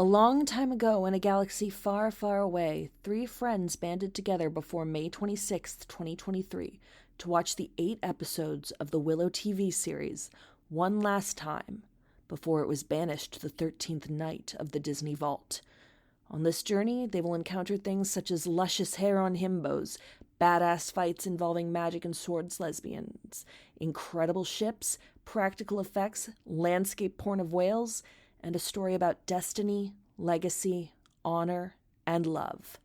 A long time ago in a galaxy far, far away, 3 friends banded together before May 26th, 2023, to watch the 8 episodes of the Willow TV series one last time before it was banished to the 13th night of the Disney Vault. On this journey, they will encounter things such as luscious hair on himbos, badass fights involving magic and swords lesbians, incredible ships, practical effects, landscape porn of whales, and a story about destiny, legacy, honor, and love.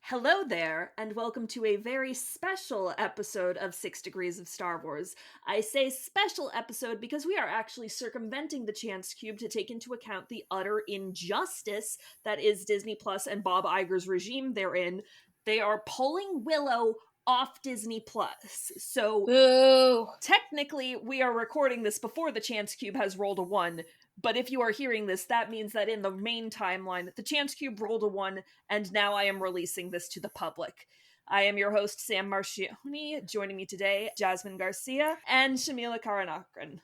Hello there, and welcome to a very special episode of 6 Degrees of Star Wars. I say special episode because we are actually circumventing the Chance Cube to take into account the utter injustice that is Disney Plus and Bob Iger's regime therein. They are pulling Willow off Disney Plus. So, Boo. Technically, we are recording this before the Chance Cube has rolled a 1. But if you are hearing this, that means that in the main timeline, the Chance Cube rolled a 1, and now I am releasing this to the public. I am your host, Sam Marchioni. Joining me today, Jasmine Garcia and Shamila Karanakran.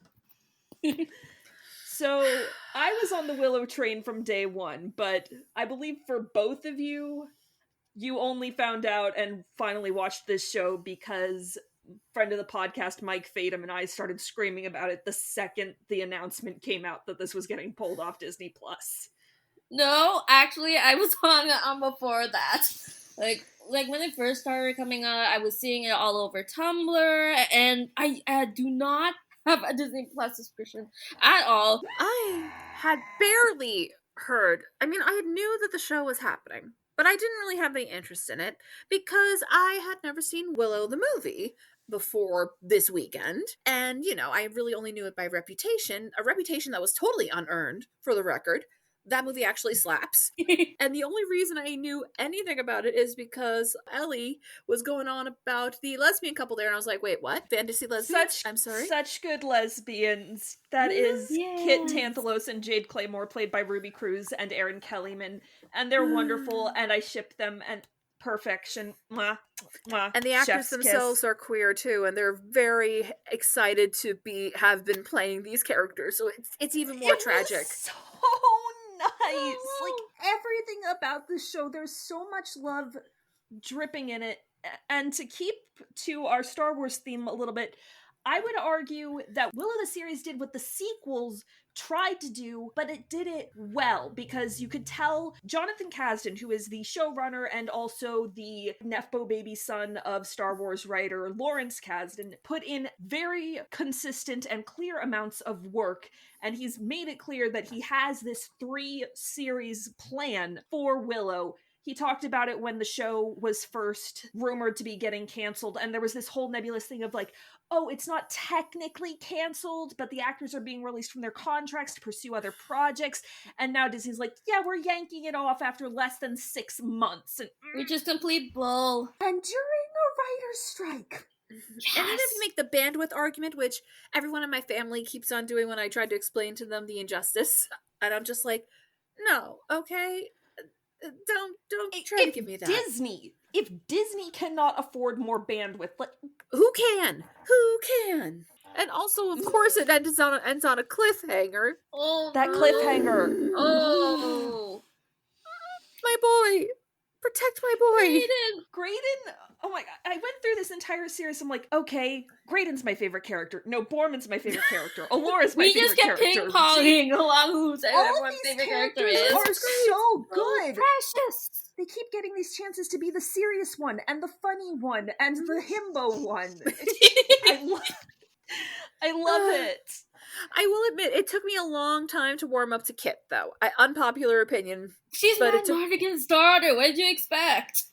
So, I was on the Willow train from day 1, but I believe for both of you, you only found out and finally watched this show because friend of the podcast, Mike Fadum, and I started screaming about it the second the announcement came out that this was getting pulled off Disney Plus. No, actually, I was on before that. Like when it first started coming out, I was seeing it all over Tumblr, and I do not have a Disney Plus subscription at all. I had barely heard. I knew that the show was happening, but I didn't really have any interest in it because I had never seen Willow the movie before this weekend. And, I really only knew it by reputation, a reputation that was totally unearned, for the record. That movie actually slaps. And the only reason I knew anything about it is because Ellie was going on about the lesbian couple there, and I was like, wait, what? Fantasy lesbians? I'm sorry? Such good lesbians. That is Kit Tanthalos and Jade Claymore, played by Ruby Cruz and Erin Kellyman. And they're wonderful, and I ship them, and perfection. Mwah, mwah. And the actors themselves are queer too, and they're very excited to have been playing these characters, so it's even more tragic. So nice. Like, everything about this show, there's so much love dripping in it. And to keep to our Star Wars theme a little bit, I would argue that Willow the series did what the sequels tried to do, but it did it well, because you could tell Jonathan Kasdan, who is the showrunner and also the Nepo baby son of Star Wars writer Lawrence Kasdan, put in very consistent and clear amounts of work, and he's made it clear that he has this 3-series plan for Willow. He talked about it when the show was first rumored to be getting canceled, and there was this whole nebulous thing of like, oh, it's not technically canceled, but the actors are being released from their contracts to pursue other projects, and now Disney's like, yeah, we're yanking it off after less than 6 months. And, which is complete bull. And during a writer's strike. Yes. And even if you make the bandwidth argument, which everyone in my family keeps on doing when I tried to explain to them the injustice, and I'm just like, no, okay? Don't try to give me that. If Disney cannot afford more bandwidth, who can? And also, of course, it ends on a cliffhanger. Oh, that cliffhanger. Oh, my boy, protect my boy. Graydon. Oh my god! I went through this entire series. I'm like, okay, Graydon's my favorite character. No, Borman's my favorite character. Alora's my favorite character. We just kept ping-ponging along who's everyone's favorite character is. Are so good. Precious. They keep getting these chances to be the serious one, and the funny one, and the himbo one. I love it. I will admit, it took me a long time to warm up to Kit, though. Unpopular opinion. She's not hard to get started. What did you expect?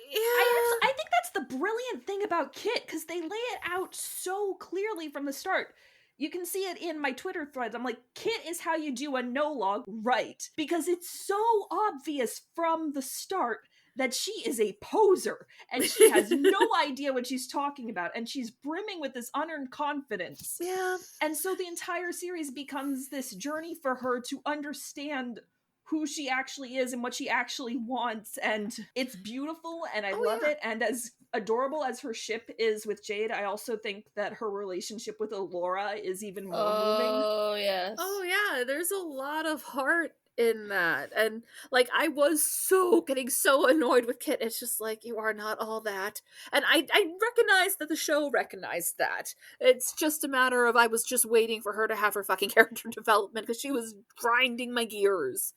Yeah. I think that's the brilliant thing about Kit, because they lay it out so clearly from the start. You can see it in my Twitter threads. I'm like, Kit is how you do a no-log right. Because it's so obvious from the start that she is a poser and she has no idea what she's talking about, and she's brimming with this unearned confidence. Yeah. And so the entire series becomes this journey for her to understand who she actually is and what she actually wants, and it's beautiful and I love it. And as adorable as her ship is with Jade, I also think that her relationship with Allura is even more moving. Oh, yes. Oh, yeah, there's a lot of heart in that. And, like, I was getting so annoyed with Kit. It's just like, you are not all that. And I recognize that the show recognized that. It's just a matter of I was just waiting for her to have her fucking character development because she was grinding my gears.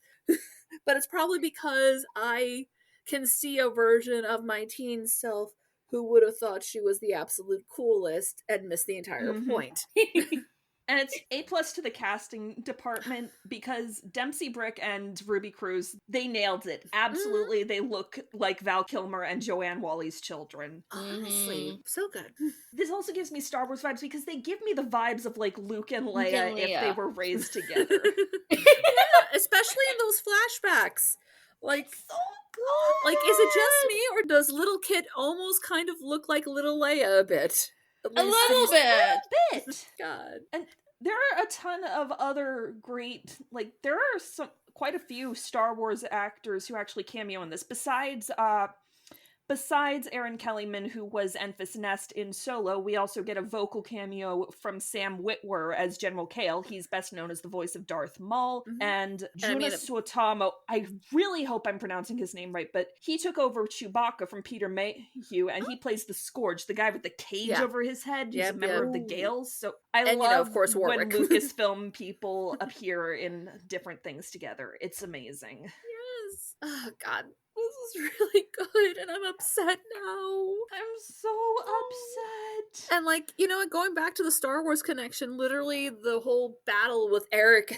But it's probably because I can see a version of my teen self who would have thought she was the absolute coolest and missed the entire point. And it's A+ to the casting department because Dempsey Brick and Ruby Cruz, they nailed it. Absolutely. They look like Val Kilmer and Joanne Wally's children. Honestly, so good. This also gives me Star Wars vibes because they give me the vibes of like Luke and Leia if they were raised together. Yeah, especially in those flashbacks. Like, so good. Like, is it just me or does little Kit almost kind of look like little Leia a bit? A little bit. God. And there are a ton of other great, like, there are quite a few Star Wars actors who actually cameo in this. Besides Aaron Kellyman, who was Enfys Nest in Solo, we also get a vocal cameo from Sam Witwer as General Kale. He's best known as the voice of Darth Maul. And Juna Suotamo, I really hope I'm pronouncing his name right, but he took over Chewbacca from Peter Mayhew, and he plays the Scourge, the guy with the cage over his head. He's a member of the Gales. So I love of course, Warwick. when Lucasfilm people appear in different things together. It's amazing. Yes. Oh, God. This is really good, and I'm upset now. I'm so upset. And, like, you know, going back to the Star Wars connection, literally the whole battle with Eric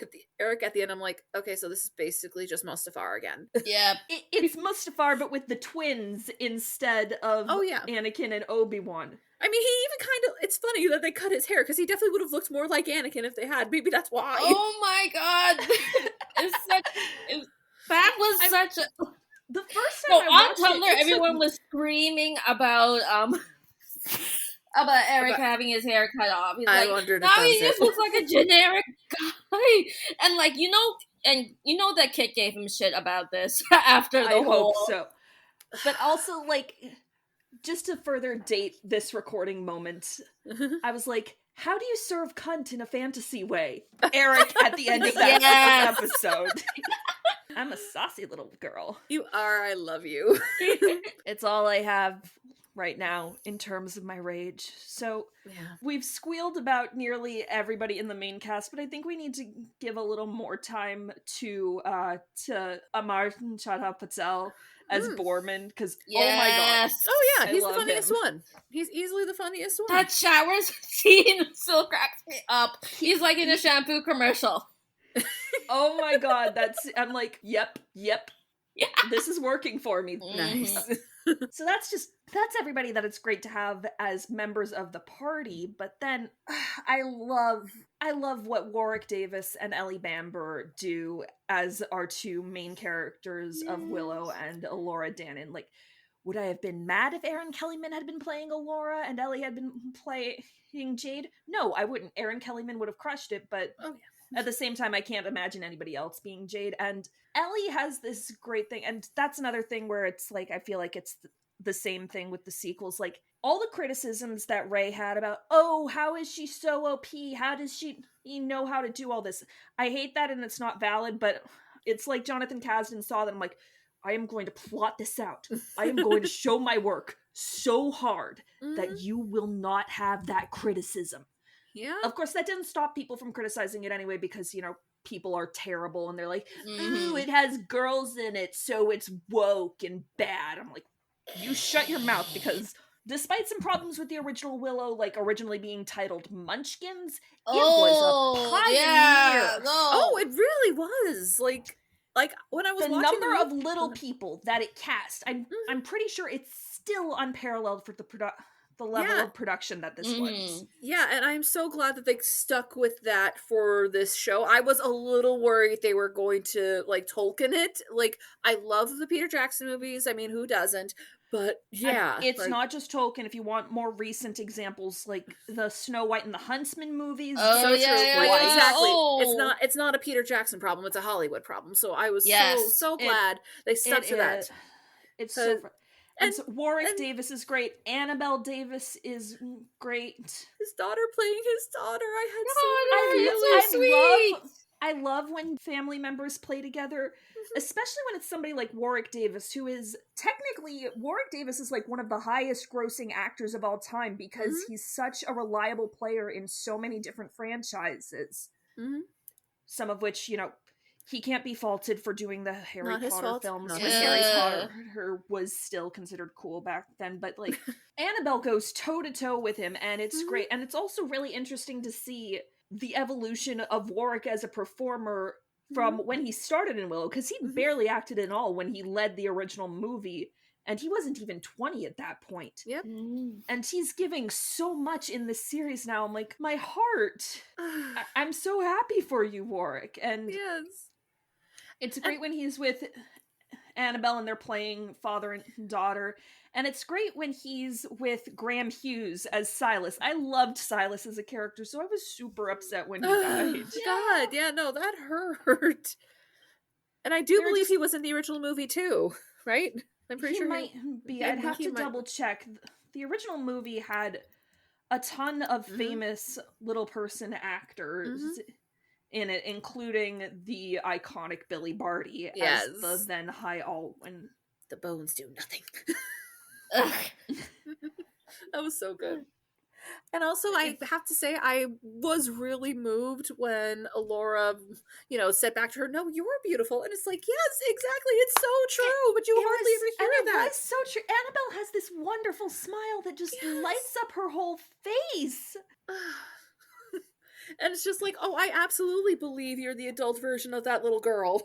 at the end, I'm like, okay, so this is basically just Mustafar again. Yeah. It's Mustafar, but with the twins instead of Anakin and Obi-Wan. I mean, he even kind of, it's funny that they cut his hair, because he definitely would have looked more like Anakin if they had. Maybe that's why. Oh my God. That was such a... The first time on Tumblr, everyone was screaming about Eric having his hair cut off. He's I like, wondered now if he just looks like a generic guy. And like, you know that Kit gave him shit about this after the I whole... hope so. But also, like, just to further date this recording moment, I was like, how do you serve cunt in a fantasy way? Eric at the end of that episode. I'm a saucy little girl. You are. I love you. It's all I have right now in terms of my rage. So we've squealed about nearly everybody in the main cast, but I think we need to give a little more time to Amar Chadha Patel as Borman, because oh my god. Oh yeah, he's the funniest one. He's easily the funniest one. That shower scene still cracks me up. He's like in a shampoo commercial. Oh my god, I'm like, yep, yeah, this is working for me. Nice. So that's everybody that it's great to have as members of the party. But then I love what Warwick Davis and Ellie Bamber do as our two main characters of Willow and Allura Dannon. Like, would I have been mad if Aaron Kellyman had been playing Allura and Ellie had been playing Jade? No, I wouldn't. Aaron Kellyman would have crushed it, but at the same time, I can't imagine anybody else being Jade. And Ellie has this great thing, and that's another thing where it's like, I feel like it's the same thing with the sequels. Like, all the criticisms that Rey had about, oh, how is she so OP? How does she know how to do all this? I hate that, and it's not valid, but it's like Jonathan Kasdan saw that. I'm like, I am going to plot this out. I am going to show my work so hard that you will not have that criticism. Yeah. Of course, that didn't stop people from criticizing it anyway, because, people are terrible and they're like, ooh, it has girls in it, so it's woke and bad. I'm like, you shut your mouth, because despite some problems with the original Willow, like originally being titled Munchkins, it was a pioneer. Yeah, no. Oh, it really was. Like when I was watching the number of little people that it cast, I'm pretty sure it's still unparalleled for the the level Yeah. of production that this was. Yeah, and I'm so glad that they stuck with that for this show. I was a little worried they were going to, like, Tolkien it. Like, I love the Peter Jackson movies. I mean, who doesn't? But, yeah. And it's like, not just Tolkien. If you want more recent examples, like the Snow White and the Huntsman movies. Oh, so yeah, true. yeah, Like, yeah. exactly. Oh. It's not a Peter Jackson problem. It's a Hollywood problem. So I was Yes. so glad they stuck to that. It's so fun. And so Warwick and- Davis is great. Annabelle Davis is great. His daughter playing his daughter. I had I love when family members play together, especially when it's somebody like Warwick Davis, who is technically, Warwick Davis is like one of the highest grossing actors of all time because he's such a reliable player in so many different franchises. Some of which, you know, he can't be faulted for doing the Harry Potter films when Harry Potter was still considered cool back then. But, like, Annabelle goes toe-to-toe with him, and it's great. And it's also really interesting to see the evolution of Warwick as a performer from when he started in Willow, because he barely acted at all when he led the original movie, and he wasn't even 20 at that point. Yep. And he's giving so much in this series now. I'm like, my heart. I'm so happy for you, Warwick. And yes. It's great when he's with Annabelle and they're playing father and daughter. And it's great when he's with Graham Hughes as Silas. I loved Silas as a character, so I was super upset when he died. God, yeah, no, that hurt. And I do believe he was in the original movie too, right? I'm pretty sure he might be. I'd have to double check. The original movie had a ton of famous little person actors in it, including the iconic Billy Barty as the then High Alwyn. The bones do nothing. That was so good. And also, I have to say, I was really moved when Alora, you know, said back to her, "No, you are beautiful." And it's like, yes, exactly. It's so true. But you hardly ever hear that. It was so true. Annabelle has this wonderful smile that just lights up her whole face. And it's just like, oh, I absolutely believe you're the adult version of that little girl.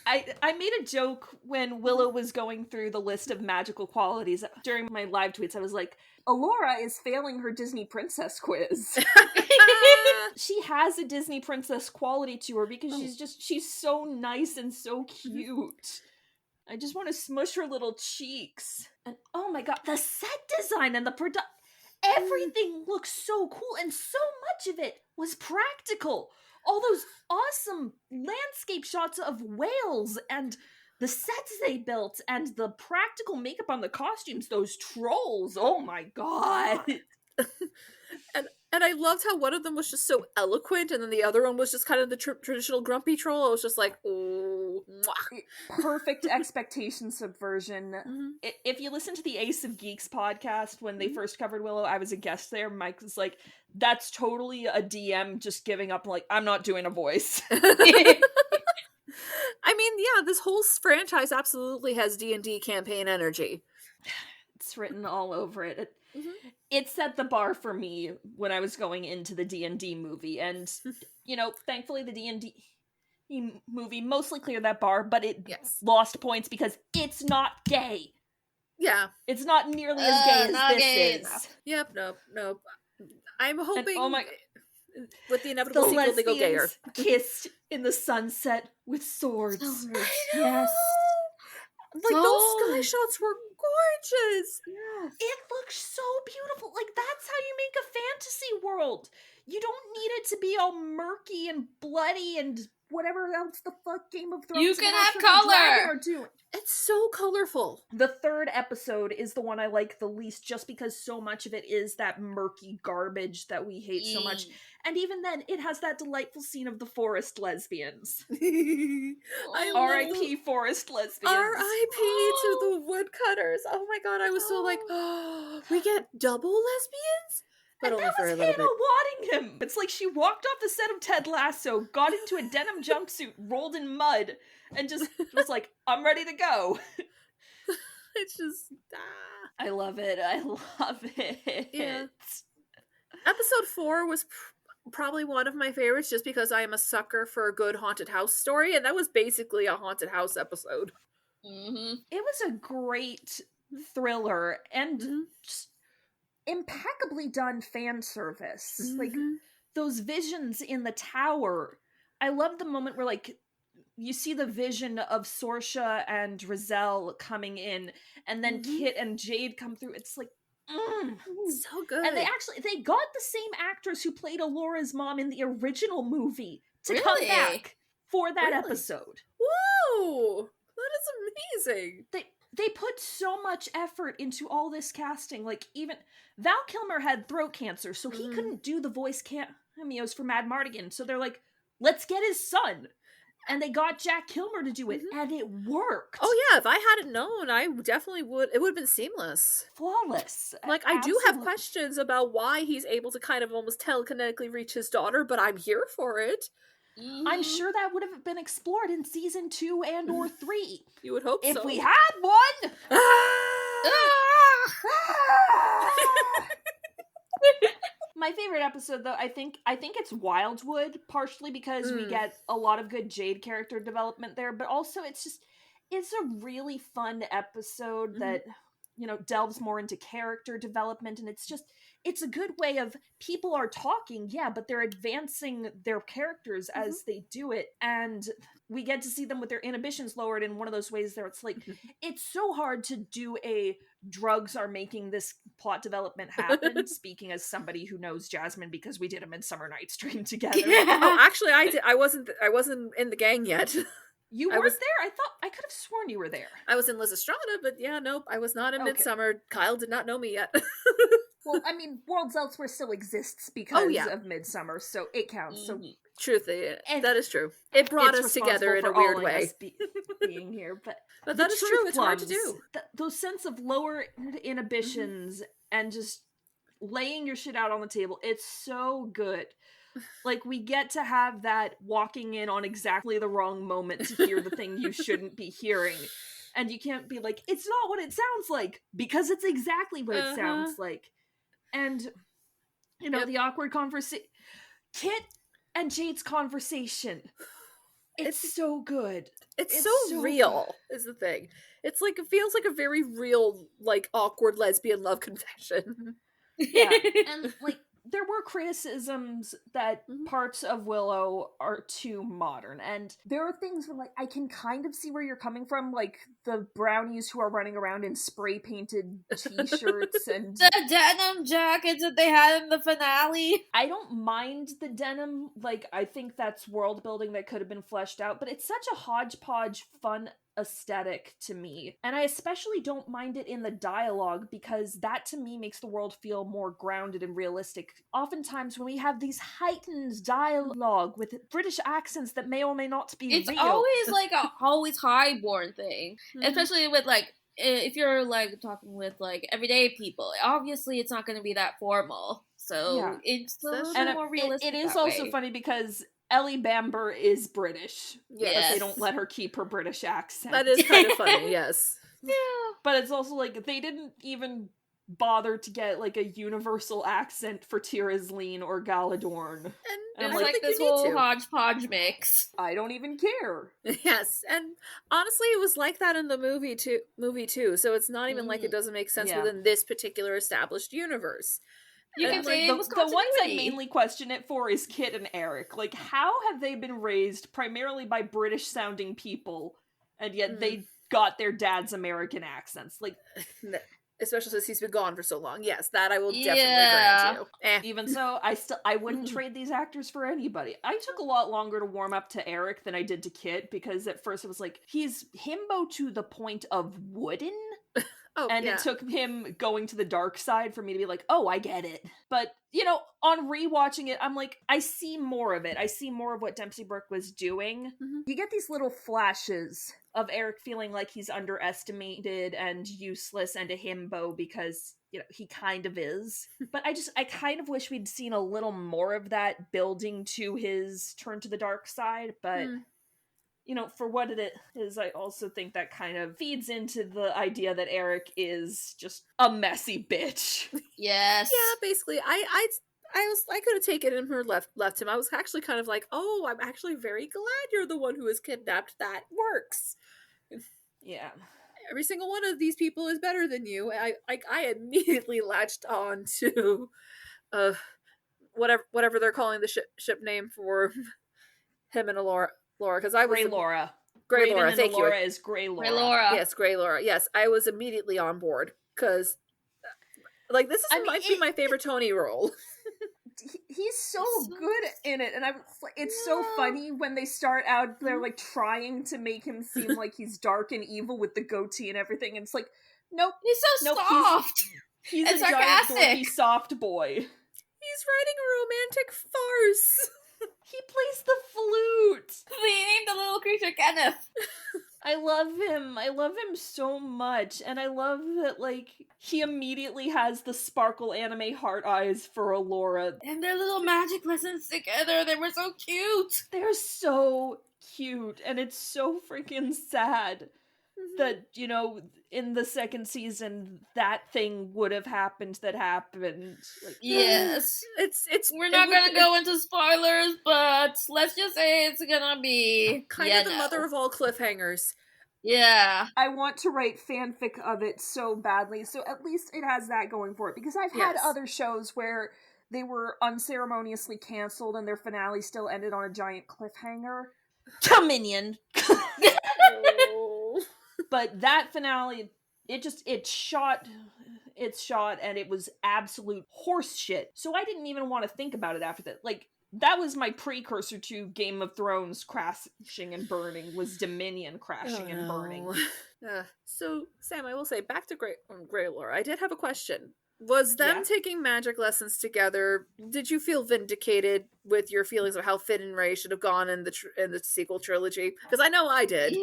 I made a joke when Willow was going through the list of magical qualities during my live tweets. I was like, Alora is failing her Disney princess quiz. She has a Disney princess quality to her because she's so nice and so cute. I just want to smush her little cheeks. And oh my god, the set design and the everything looks so cool, and so much of it was practical. All those awesome landscape shots of whales and the sets they built and the practical makeup on the costumes, those trolls, oh my god. And I loved how one of them was just so eloquent, and then the other one was just kind of the traditional grumpy troll. I was just like, oh, perfect expectation subversion. If you listen to the Ace of Geeks podcast when they first covered Willow, I was a guest there. Mike was like, that's totally a DM just giving up, like, I'm not doing a voice. I mean, yeah, this whole franchise absolutely has D&D campaign energy. It's written all over it. It set the bar for me when I was going into the D&D movie, and, you know, thankfully the D&D movie mostly cleared that bar, but it lost points because it's not gay. Yeah. It's not nearly as gay as this is. Yep, nope. I'm hoping and, with the inevitable sequel they go gayer. Kissed in the sunset with swords. Yes. Like, those sky shots were gorgeous. Yeah. It looks so beautiful. Like, that's how you make a fantasy world. You don't need it to be all murky and bloody and whatever else the fuck Game of Thrones. You can have color. Are doing. It's so colorful. The third episode is the one I like the least, just because so much of it is that murky garbage that we hate so much. And even then, it has that delightful scene of the forest lesbians. R.I.P. forest lesbians. R.I.P. to the woodcutters. Oh my god, I was so like, oh, we get double lesbians? But and only for a little Hannah bit. Waddingham. It's like she walked off the set of Ted Lasso, got into a denim jumpsuit, rolled in mud, and just was like, I'm ready to go. It's just, I love it. I love it. Yeah. Episode 4 was probably one of my favorites just because I am a sucker for a good haunted house story, and that was basically a haunted house episode. It was a great thriller and Mhm. just impeccably done fan service. Mhm. Like those visions in the tower. I love the moment where like you see the vision of Sorsha and Rizal coming in, and then Mhm. Kit and Jade come through. It's like, So good. and they got the same actors who played Alora's mom in the original movie to come Really? back for that Really? episode. Whoa! That is amazing. They put so much effort into all this casting. Like, even Val Kilmer had throat cancer, so he couldn't do the voice cameos for Mad Mardigan. So they're like, let's get his son. And they got Jack Kilmer to do it, and it worked. Oh yeah, if I hadn't known, I definitely would. It would have been seamless. Flawless. Like, I do have Absolute- questions about why he's able to kind of almost telekinetically reach his daughter, but I'm here for it. I'm sure that would have been explored in season 2 and or 3. You would hope If so. we had one! My favorite episode, though, I think it's Wildwood, partially because we get a lot of good Jade character development there, but also it's a really fun episode that, you know, delves more into character development, and it's a good way of people are talking, yeah, but they're advancing their characters as they do it, and we get to see them with their inhibitions lowered in one of those ways there it's like, it's so hard to do a drugs are making this plot development happen, speaking as somebody who knows Jasmine because we did a Midsummer Night's Dream together. Oh, actually, I did. I wasn't in the gang yet. You weren't there? I thought I could have sworn you were there. I was in Liz Estrada, but yeah, nope, I was not in Okay. Midsummer. Kyle did not know me yet. Well, I mean, Worlds Elsewhere still exists because yeah. of Midsummer, so it counts. So Truthfully, And that is true. It brought it's us together in a responsible for weird all way. of us being here, but But the that is truth true. It's hard to plums, do. those sense of lower inhibitions and just laying your shit out on the table, it's so good. Like, we get to have that walking in on exactly the wrong moment to hear the thing you shouldn't be hearing. And you can't be like, it's not what it sounds like, because it's exactly what it sounds like. And, you know, the awkward conversation. Kit and Jade's conversation. It's so good. It's so real, is the thing. It's like, it feels like a very real, like, awkward lesbian love confession. Yeah. And, like, there were criticisms that parts of Willow are too modern, and there are things where, like, I can kind of see where you're coming from, like the brownies who are running around in spray-painted t-shirts and the denim jackets that they had in the finale. I don't mind the denim, like, I think that's world building that could have been fleshed out, but it's such a hodgepodge fun aesthetic to me, and I especially don't mind it in the dialogue because that to me makes the world feel more grounded and realistic. Oftentimes when we have these heightened dialogue with British accents that may or may not be It's real, always like a always highborn thing, especially with like if you're like talking with like everyday people. Obviously it's not going to be that formal, so it's a little bit more realistic. It is also funny because Ellie Bamber is British. Yes. But they don't let her keep her British accent. That is kind of funny, yes. Yeah. But it's also like, they didn't even bother to get like a universal accent for Tirazline or Galadorn. And I'm It's like this whole hodgepodge mix. I don't even care. Yes, and honestly, it was like that in the movie too. So it's not even like it doesn't make sense within this particular established universe. You can say the it was the ones I continuity. mainly question it for is Kit and Eric. Like, how have they been raised primarily by British-sounding people, and yet they got their dad's American accents? Like, especially since he's been gone for so long. Yes, that I will definitely grant you. Even so, I wouldn't trade these actors for anybody. I took a lot longer to warm up to Eric than I did to Kit, because at first it was like, he's himbo to the point of wooden. It took him going to the dark side for me to be like, oh, I get it. But, you know, on rewatching it, I'm like, I see more of it. I see more of what Dempsey Brooke was doing. You get these little flashes of Eric feeling like he's underestimated and useless and a himbo because, you know, he kind of is. But I kind of wish we'd seen a little more of that building to his turn to the dark side, but... You know, for what it is, I also think that kind of feeds into the idea that Eric is just a messy bitch. Yes. Yeah, basically. I could have taken him or left him. I was actually kind of like, oh, I'm actually very glad you're the one who was kidnapped. That works. Yeah. every single one of these people is better than you. I immediately latched on to whatever they're calling the ship name for him and Laura, because I was Grey Laura. Grey Raven Laura, and thank you. Laura is Grey Laura. Grey Laura. Yes, Grey Laura. Yes, I was immediately on board because, like, this might be my favorite Tony role. He's so good in it, and it's so funny when they start out. They're like trying to make him seem like he's dark and evil with the goatee and everything, and it's like, nope, He's so nope, soft. He's and a giant dorky soft boy. He's writing a romantic farce. He plays the flute. They named the little creature Kenneth. I love him. I love him so much. And I love that, like, he immediately has the sparkle anime heart eyes for Allura. And their little magic lessons together, they were so cute. They're so cute. And it's so freaking sad that, you know, in the second season, that thing would have happened that happened. Like, yes. We're not gonna go into spoilers, but let's just say it's gonna be kind of the mother of all cliffhangers. Yeah. I want to write fanfic of it so badly, so at least it has that going for it, because I've had other shows where they were unceremoniously canceled and their finale still ended on a giant cliffhanger. Dominion! Oh. But that finale, it's shot and it was absolute horse shit. So I didn't even want to think about it after that. Like, that was my precursor to Game of Thrones crashing and burning, was Dominion crashing and burning. So, Sam, I will say, back to Grey Laura, I did have a question. Was them taking magic lessons together, did you feel vindicated with your feelings of how Finn and Rey should have gone in the sequel trilogy? Because I know I did.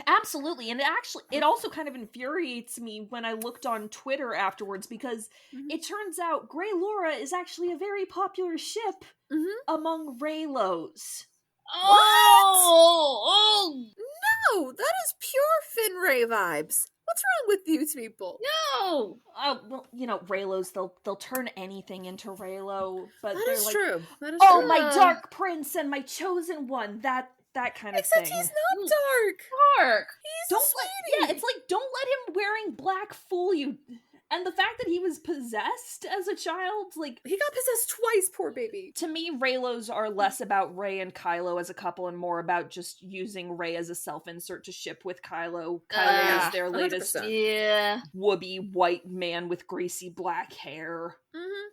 Absolutely. And it also kind of infuriates me when I looked on Twitter afterwards, because it turns out Grey Laura is actually a very popular ship among Reylos. Oh! No, that is pure Finn Rey vibes. What's wrong with you people? No! Well, you know, Reylos, they'll turn anything into Reylo, but That they're is like, true. That is oh, true. my dark prince and my chosen one, that kind of thing. Except he's not dark. Dark. He's a sweetie. It's like, don't let him wearing black fool you. And the fact that he was possessed as a child, like... He got possessed twice, poor baby. To me, Reylos are less about Rey and Kylo as a couple and more about just using Rey as a self-insert to ship with Kylo. Kylo is their 100%. latest whoopee white man with greasy black hair.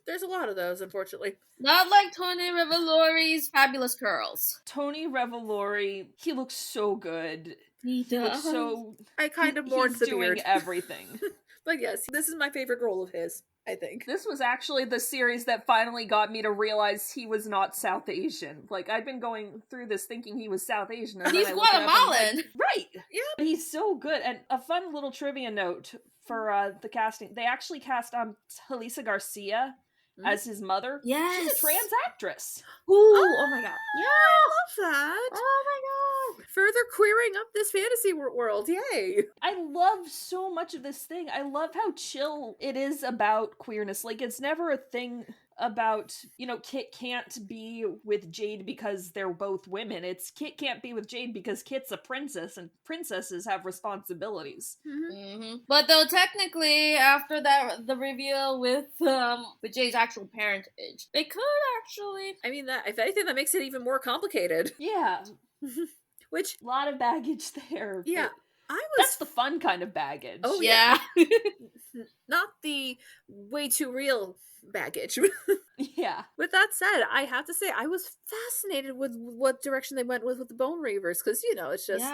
There's a lot of those, unfortunately. Not like Tony Revolori's fabulous curls. Tony Revolori, he looks so good. He does. So I kind of mourned the beard. He's doing everything. But yes, this is my favorite role of his, I think. This was actually the series that finally got me to realize he was not South Asian. Like, I'd been going through this thinking he was South Asian. And He's then I look it up and I'm Guatemalan. like, right! Yeah. He's so good. And a fun little trivia note for the casting. They actually cast Talisa Garcia as his mother. Yes. She's a trans actress. Ooh, oh my god. Yeah, I love that. Oh my god. Further queering up this fantasy world, yay. I love so much of this thing. I love how chill it is about queerness. Like, it's never a thing about, you know, Kit can't be with Jade because they're both women. It's Kit can't be with Jade because Kit's a princess and princesses have responsibilities. But though technically, after that, the reveal with Jade's actual parentage, they could actually... I mean, that if anything, that makes it even more complicated. Yeah. Which... A lot of baggage there. Yeah. That's the fun kind of baggage. Oh, yeah. Not the way too real baggage. Yeah. With that said, I have to say, I was fascinated with what direction they went with the Bone Reavers, because, you know, it's just...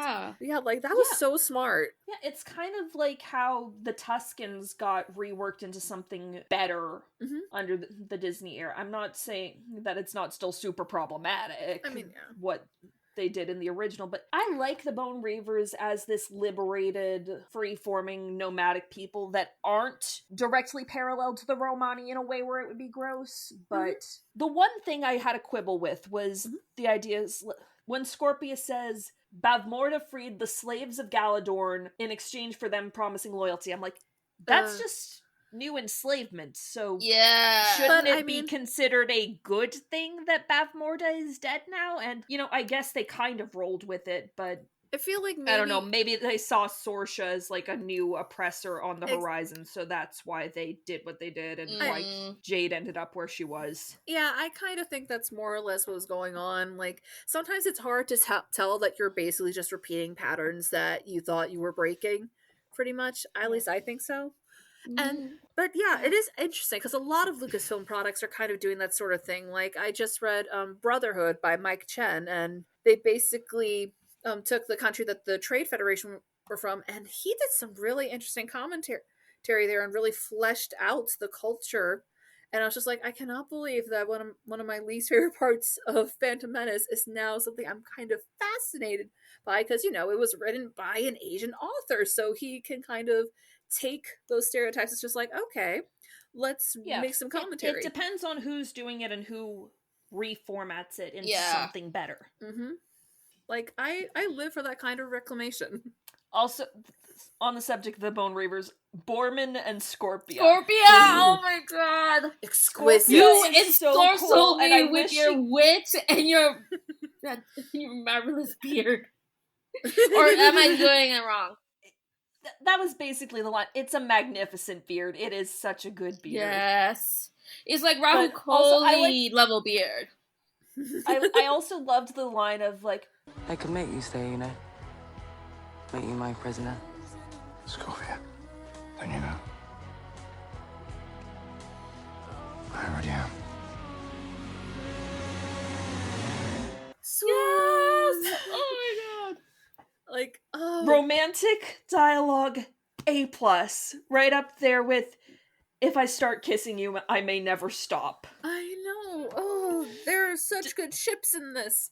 Yeah, like, that was so smart. Yeah, it's kind of like how the Tuscans got reworked into something better under the Disney era. I'm not saying that it's not still super problematic. I mean, yeah. What they did in the original, but I like the Bone Reavers as this liberated, free-forming, nomadic people that aren't directly parallel to the Romani in a way where it would be gross, but the one thing I had a quibble with was the idea is when Scorpia says, Bavmorda freed the slaves of Galadorn in exchange for them promising loyalty. I'm like, that's just new enslavement, so shouldn't it be considered a good thing that Bavmorda is dead now? And, you know, I guess they kind of rolled with it, but I feel like maybe... I don't know, maybe they saw Sorsha as like a new oppressor on the horizon, so that's why they did what they did, and why Jade ended up where she was. Yeah, I kind of think that's more or less what was going on. Like, sometimes it's hard to tell that you're basically just repeating patterns that you thought you were breaking, pretty much. At least I think so. But yeah, it is interesting because a lot of Lucasfilm products are kind of doing that sort of thing. Like, I just read Brotherhood by Mike Chen, and they basically took the country that the Trade Federation were from, and he did some really interesting commentary there and really fleshed out the culture. And I was just like, I cannot believe that one of my least favorite parts of Phantom Menace is now something I'm kind of fascinated by, because, you know, it was written by an Asian author, so he can kind of take those stereotypes. It's just like, okay, let's make some commentary. It depends on who's doing it and who reformats it into something better. Like, I live for that kind of reclamation. Also, on the subject of the Bone Reavers, Borman and Scorpia. Oh my god. Exquisite. You ensorcel me with your wit and your marvelous beard. Or am I doing it wrong? That was basically the line. It's a magnificent beard. It is such a good beard. Yes. It's like Rahul Kohli level beard. I also loved the line of, like, I could make you stay, you know. Make you my prisoner. Scorpia, don't you know? I already am. Yes! Oh my god. Like, romantic dialogue A+, right up there with if I start kissing you, I may never stop. I know. Oh, there are such good ships in this.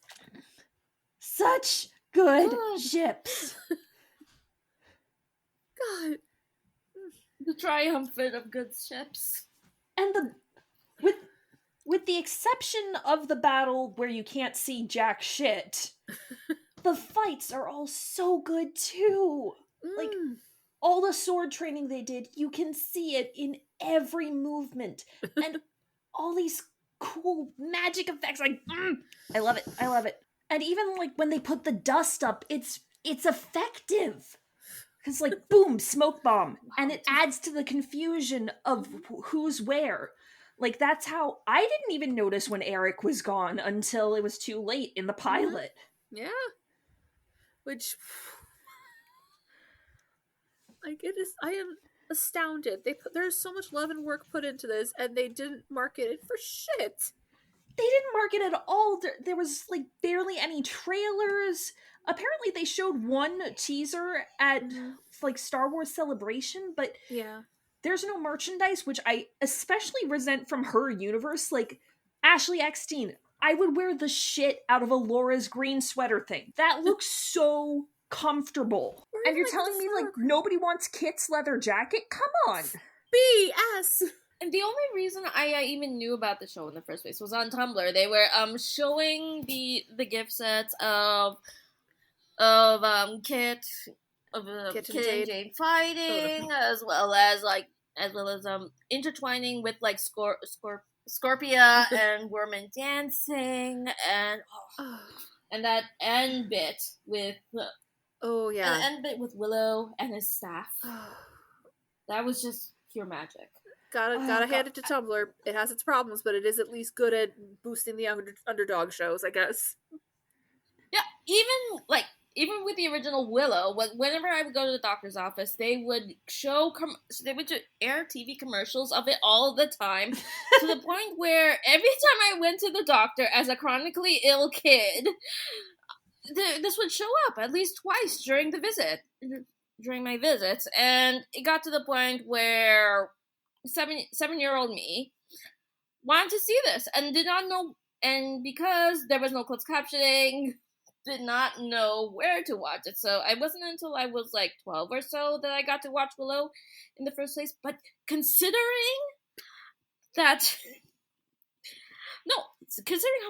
Such good ships. God. The triumphant of good ships. And with the exception of the battle where you can't see jack shit, the fights are all so good too. Like, all the sword training they did, you can see it in every movement. And all these cool magic effects, like, I love it. And even, like, when they put the dust up, it's effective. Because, like, boom, smoke bomb. And it adds to the confusion of who's where. Like, that's how... I didn't even notice when Eric was gone until it was too late in the pilot. Yeah. Which... Like, it is... I am astounded. There's so much love and work put into this, and they didn't market it for shit. They didn't market it at all. There was, like, barely any trailers. Apparently they showed one teaser at, like, Star Wars Celebration, but there's no merchandise, which I especially resent from her universe. Like, Ashley Eckstein, I would wear the shit out of a Laura's green sweater thing. That looks so comfortable. And you're telling me, like, nobody wants Kit's leather jacket? Come on! BS! And the only reason I even knew about the show in the first place was on Tumblr. They were showing the gift sets of Kit and Jade fighting, as well as intertwining with, like, Scorpia and Worman dancing, and and that end bit with the end bit with Willow and his staff. That was just pure magic. Gotta hand it to Tumblr. It has its problems, but it is at least good at boosting the underdog shows, I guess. Yeah, even with the original Willow, whenever I would go to the doctor's office, they would air TV commercials of it all the time, to the point where every time I went to the doctor as a chronically ill kid, this would show up at least twice during my visits, and it got to the point where 7-year-old me wanted to see this and did not know, and because there was no closed captioning, did not know where to watch it. So it wasn't until I was like 12 or so that I got to watch Willow in the first place. But considering how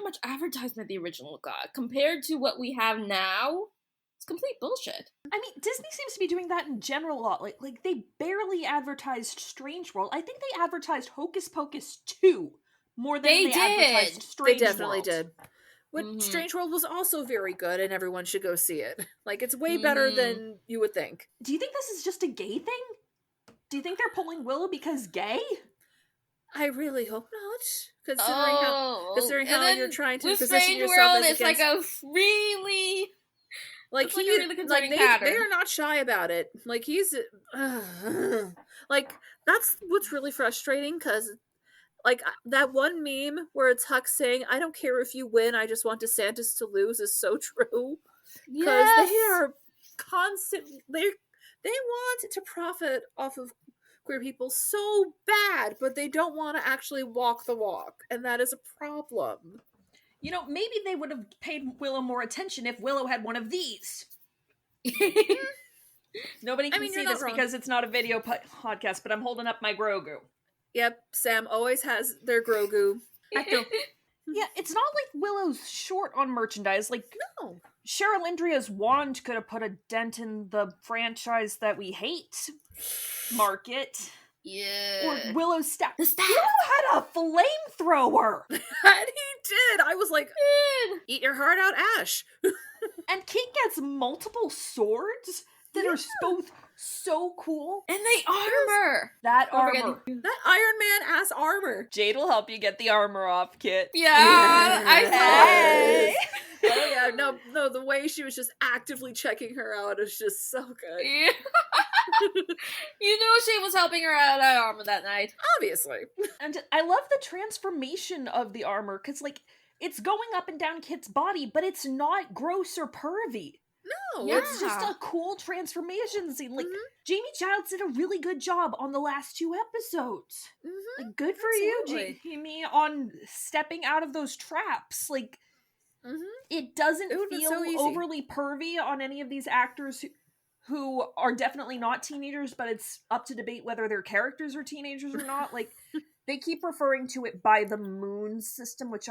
much advertisement the original got compared to what we have now, it's complete bullshit. I mean, Disney seems to be doing that in general a lot. Like they barely advertised Strange World. I think they advertised Hocus Pocus 2 more than they advertised Strange World. They definitely did. Which Mhm. Strange World was also very good, and everyone should go see it. Like, it's way better than you would think. Do you think this is just a gay thing? Do you think they're pulling Willow because gay? I really hope not, Oh, considering and how then you're trying to with position Strange yourself World, as it's like against, a really like it's like he, a really concerning they pattern. are not shy about it. Like he's, like that's what's really frustrating because. Like, that one meme where it's Huck saying, I don't care if you win, I just want DeSantis to lose is so true. Because they are constantly, they want to profit off of queer people so bad, but they don't want to actually walk the walk. And that is a problem. You know, maybe they would have paid Willow more attention if Willow had one of these. Nobody can see this because it's not a video podcast, but I'm holding up my Grogu. Yep, Sam always has their Grogu. Yeah, it's not like Willow's short on merchandise. Like, no. Cheryl Andrea's wand could have put a dent in the franchise that we hate market. Yeah. Or Willow's staff. The staff! Willow had a flamethrower! And he did! I was like, eat your heart out, Ash. And Kate gets multiple swords that are both so cool. And the armor! That armor. That Iron Man ass armor. Jade will help you get the armor off, Kit. Yeah, I saw Hey. it. Oh yeah, no, the way she was just actively checking her out is just so good. Yeah. You knew she was helping her out of that armor that night. Obviously. And I love the transformation of the armor, because, like, it's going up and down Kit's body, but it's not gross or pervy. No, It's just a cool transformation scene. Like, Jamie Childs did a really good job on the last 2 episodes. Like, good for Absolutely. you, Jamie, on stepping out of those traps. Like, it doesn't feel so easy. overly pervy on any of these actors who are definitely not teenagers, but it's up to debate whether their characters are teenagers or not. Like, they keep referring to it by the moon system, which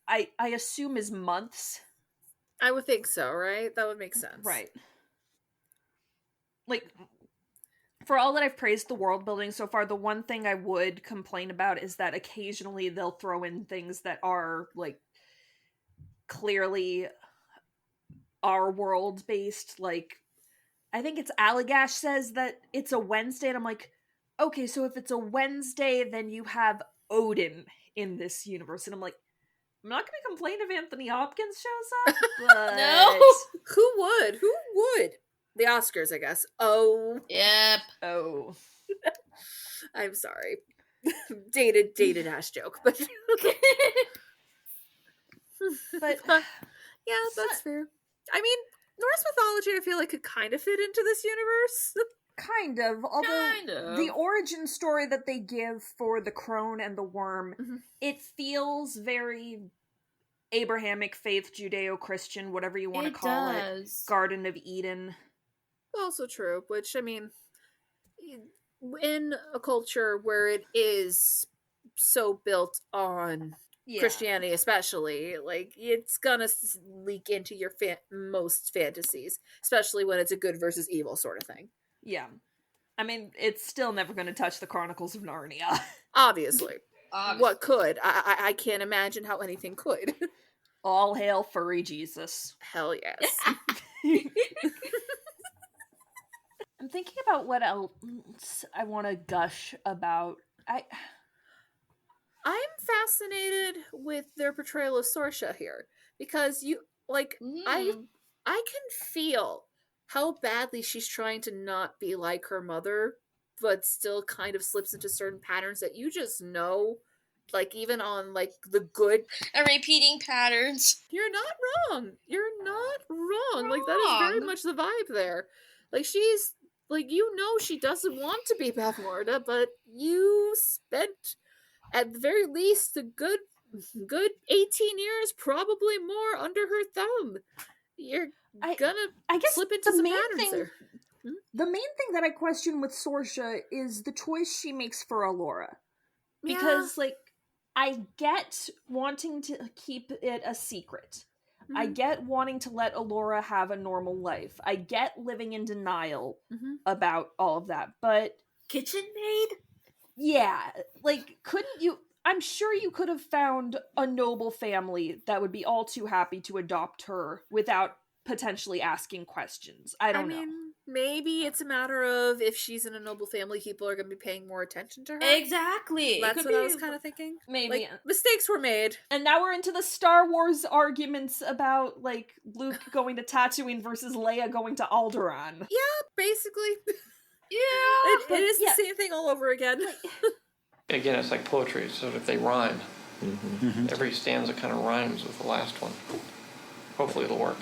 I assume is months. I would think so, right? That would make sense. Right. Like, for all that I've praised the world building so far, the one thing I would complain about is that occasionally they'll throw in things that are, like, clearly our world based. Like, I think it's Allagash says that it's a Wednesday, and I'm like, okay, so if it's a Wednesday, then you have Odin in this universe. And I'm like, I'm not going to complain if Anthony Hopkins shows up, but... No! Who would? The Oscars, I guess. Oh. Yep. Oh. I'm sorry. dated Ash joke, but... But... yeah, that's fair. I mean, Norse mythology, I feel like, could kind of fit into this universe. Kind of, although the origin story that they give for the crone and the worm, it feels very Abrahamic faith, Judeo-Christian, whatever you want to call it. Garden of Eden. Also true, which, I mean, in a culture where it is so built on Christianity especially, like, it's gonna leak into your most fantasies, especially when it's a good versus evil sort of thing. Yeah. I mean, it's still never going to touch the Chronicles of Narnia. Obviously. What could? I can't imagine how anything could. All hail furry Jesus. Hell yes. I'm thinking about what else I want to gush about. I'm fascinated with their portrayal of Sorsha here. Because I can feel how badly she's trying to not be like her mother, but still kind of slips into certain patterns that you just know, like, even on, like, the good... And repeating patterns. You're not wrong. You're not wrong. Like, that is very much the vibe there. Like, she's... Like, you know she doesn't want to be Beth Morda, but you spent, at the very least, a good 18 years, probably more, under her thumb. You're gonna slip into some patterns there. The main thing that I question with Sorsha is the choice she makes for Allura. Because, like, I get wanting to keep it a secret. I get wanting to let Allura have a normal life. I get living in denial about all of that. But... Kitchen maid? Yeah. Like, couldn't you... I'm sure you could have found a noble family that would be all too happy to adopt her without potentially asking questions. I don't know. Maybe it's a matter of if she's in a noble family, people are going to be paying more attention to her. Exactly. That's what I was kind of thinking. Maybe. Like, mistakes were made. And now we're into the Star Wars arguments about, like, Luke going to Tatooine versus Leia going to Alderaan. Yeah, basically. Yeah. It is the same thing all over again. Again, it's like poetry, so if they rhyme, every stanza kind of rhymes with the last one. Hopefully it'll work.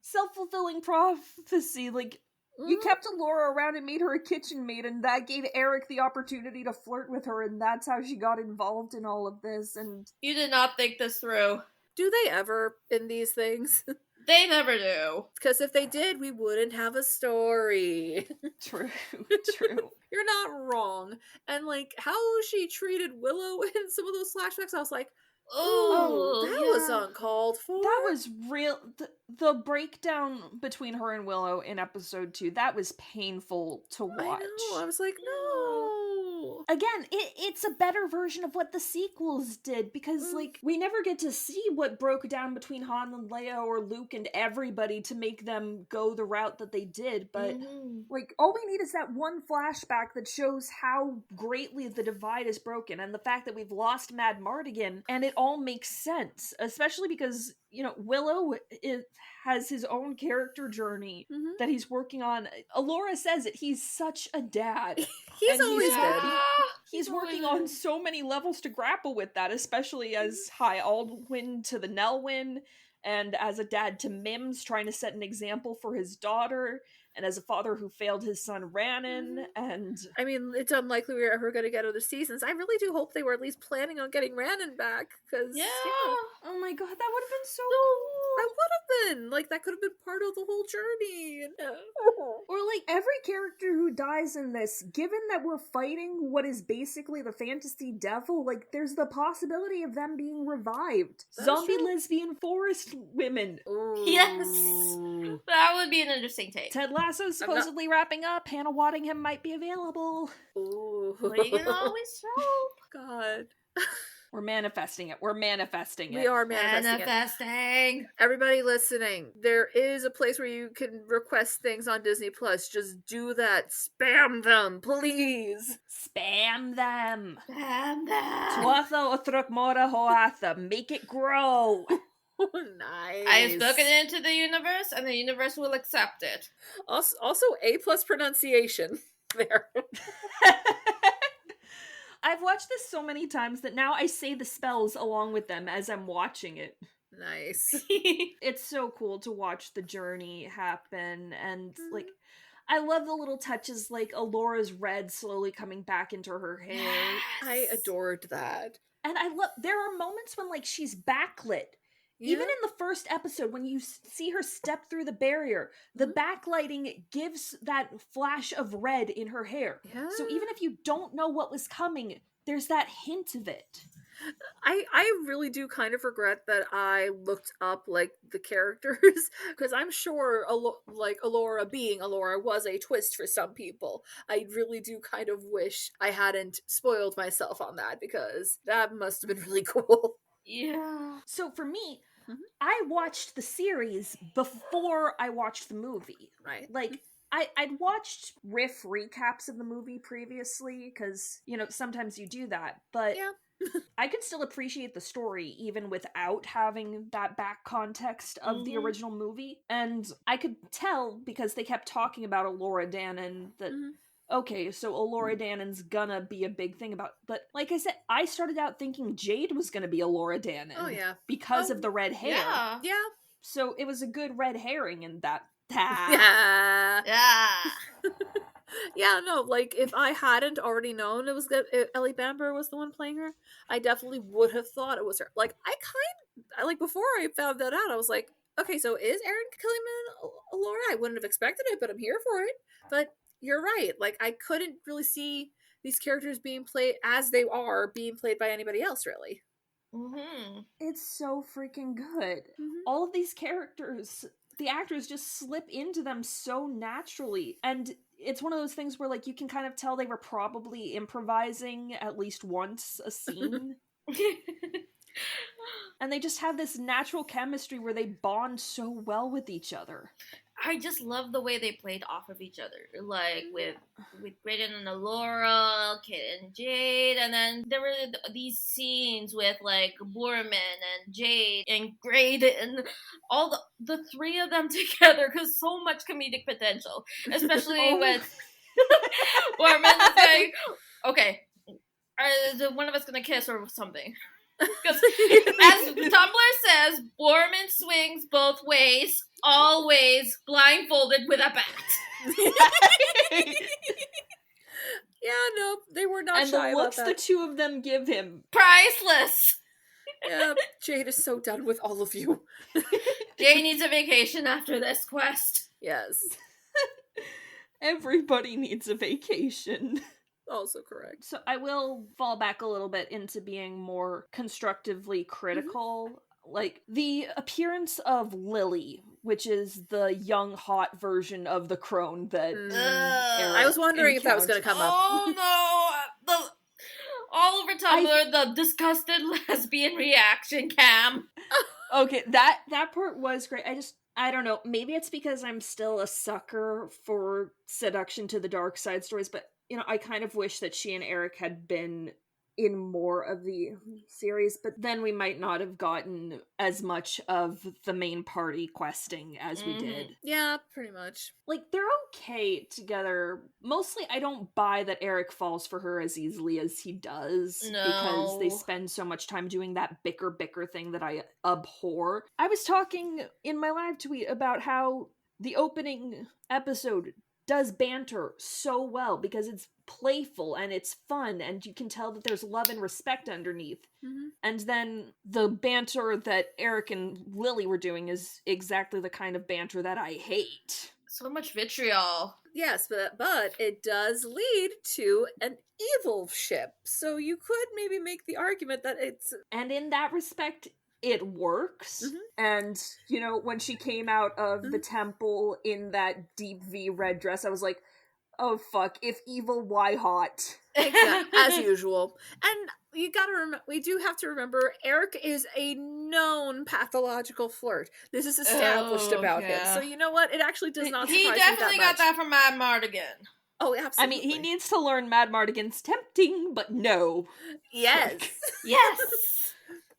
Self-fulfilling prophecy, like, you kept Alora around and made her a kitchen maid, and that gave Eric the opportunity to flirt with her, and that's how she got involved in all of this, and... You did not think this through. Do they ever in these things? They never do. Because if they did, we wouldn't have a story. True. You're not wrong. And, like, how she treated Willow in some of those flashbacks, I was like, oh, that was uncalled for. That was real. The breakdown between her and Willow in episode 2, that was painful to watch. I know. I was like, no. Again, it's a better version of what the sequels did, because, like, we never get to see what broke down between Han and Leia or Luke and everybody to make them go the route that they did, but, like, all we need is that one flashback that shows how greatly the divide is broken, and the fact that we've lost Mad Mardigan, and it all makes sense, especially because, you know, Willow has his own character journey that he's working on. Alora says it, he's such a dad. He's always been. He's working on so many levels to grapple with that, especially as High Aldwyn to the Nelwyn, and as a dad to Mims, trying to set an example for his daughter, and as a father who failed his son Rhiannon, and... I mean, it's unlikely we're ever going to get other seasons. I really do hope they were at least planning on getting Rhiannon back, because... Yeah! Oh my god, that would have been so cool! That would have been! Like, that could have been part of the whole journey. Or, like, every character who dies in this, given that we're fighting what is basically the fantasy devil, like, there's the possibility of them being revived. Zombie lesbian forest women. Ooh. Yes! That would be an interesting take. Ted Lasso's supposedly wrapping up. Hannah Waddingham might be available. Ooh. We can always hope. God. We're manifesting it. We're manifesting it. We are manifesting. Everybody listening, there is a place where you can request things on Disney Plus. Just do that. Spam them, please. Spam them. Spam them. Tuatha, Authrock, Mora, Hoatha. Make it grow. Nice. I have spoken it into the universe, and the universe will accept it. Also A+ pronunciation there. I've watched this so many times that now I say the spells along with them as I'm watching it. Nice. It's so cool to watch the journey happen, and, like, I love the little touches, like Alora's red slowly coming back into her hair. Yes. I adored that. And I love, there are moments when, like, she's backlit. Yeah. Even in the first episode, when you see her step through the barrier, the backlighting gives that flash of red in her hair. Yeah. So even if you don't know what was coming, there's that hint of it. I really do kind of regret that I looked up, like, the characters, because I'm sure, Alora being Alora was a twist for some people. I really do kind of wish I hadn't spoiled myself on that, because that must have been really cool. Yeah. So for me, I watched the series before I watched the movie. Right. Like, I'd watched riff recaps of the movie previously, because, you know, sometimes you do that, but I could still appreciate the story even without having that back context of the original movie. And I could tell, because they kept talking about Alora Dannon, that okay, so Alora Dannon's gonna be a big thing about... But, like I said, I started out thinking Jade was gonna be Alora Dannon. Oh, yeah. Because of the red hair. Yeah. Yeah. So it was a good red herring in that. Yeah. Yeah. Yeah, no, like, if I hadn't already known it was Ellie Bamber was the one playing her, I definitely would have thought it was her. Like, like, before I found that out, I was like, okay, so is Erin Killiman Alora? I wouldn't have expected it, but I'm here for it. But you're right. Like, I couldn't really see these characters being played as they are being played by anybody else, really. It's so freaking good. All of these characters, the actors just slip into them so naturally. And it's one of those things where, like, you can kind of tell they were probably improvising at least once a scene. And they just have this natural chemistry where they bond so well with each other. I just love the way they played off of each other, like with Brayden and Alora, Kit and Jade, and then there were these scenes with like Borman and Jade and Graydon, all the three of them together, because so much comedic potential, especially with Borman saying, "Okay, is one of us gonna kiss or something?" Because as Tumblr says, Borman swings both ways, always blindfolded with a bat. Yeah, no, they were not and shy the looks about the that. two of them give him. Priceless! Yeah, Jade is so done with all of you. Jade needs a vacation after this quest. Yes. Everybody needs a vacation. Also correct. So I will fall back a little bit into being more constructively critical. Like, the appearance of Lily, which is the young, hot version of the crone that I was wondering if that was going to come up. Oh no! All over Tumblr, the disgusted lesbian reaction cam. Okay, that part was great. I don't know, maybe it's because I'm still a sucker for seduction to the dark side stories, but I kind of wish that she and Eric had been in more of the series, but then we might not have gotten as much of the main party questing as we did. Yeah, pretty much. Like, they're okay together. Mostly, I don't buy that Eric falls for her as easily as he does. No. Because they spend so much time doing that bicker thing that I abhor. I was talking in my live tweet about how the opening episode does banter so well because it's playful and it's fun and you can tell that there's love and respect underneath. And then the banter that Eric and Lily were doing is exactly the kind of banter that I hate. So much vitriol. Yes, but it does lead to an evil ship. So you could maybe make the argument that it's... And in that respect, it works. And, when she came out of the temple in that deep V red dress, I was like, oh fuck, if evil, why hot? Exactly, as usual. And you gotta remember, we do have to remember, Eric is a known pathological flirt. This is established about him. So you know what? It actually does not surprise me that much. He definitely got that from Mad Mardigan. Oh, absolutely. I mean, he needs to learn Mad Mardigan's tempting, but no. Yes. Yes.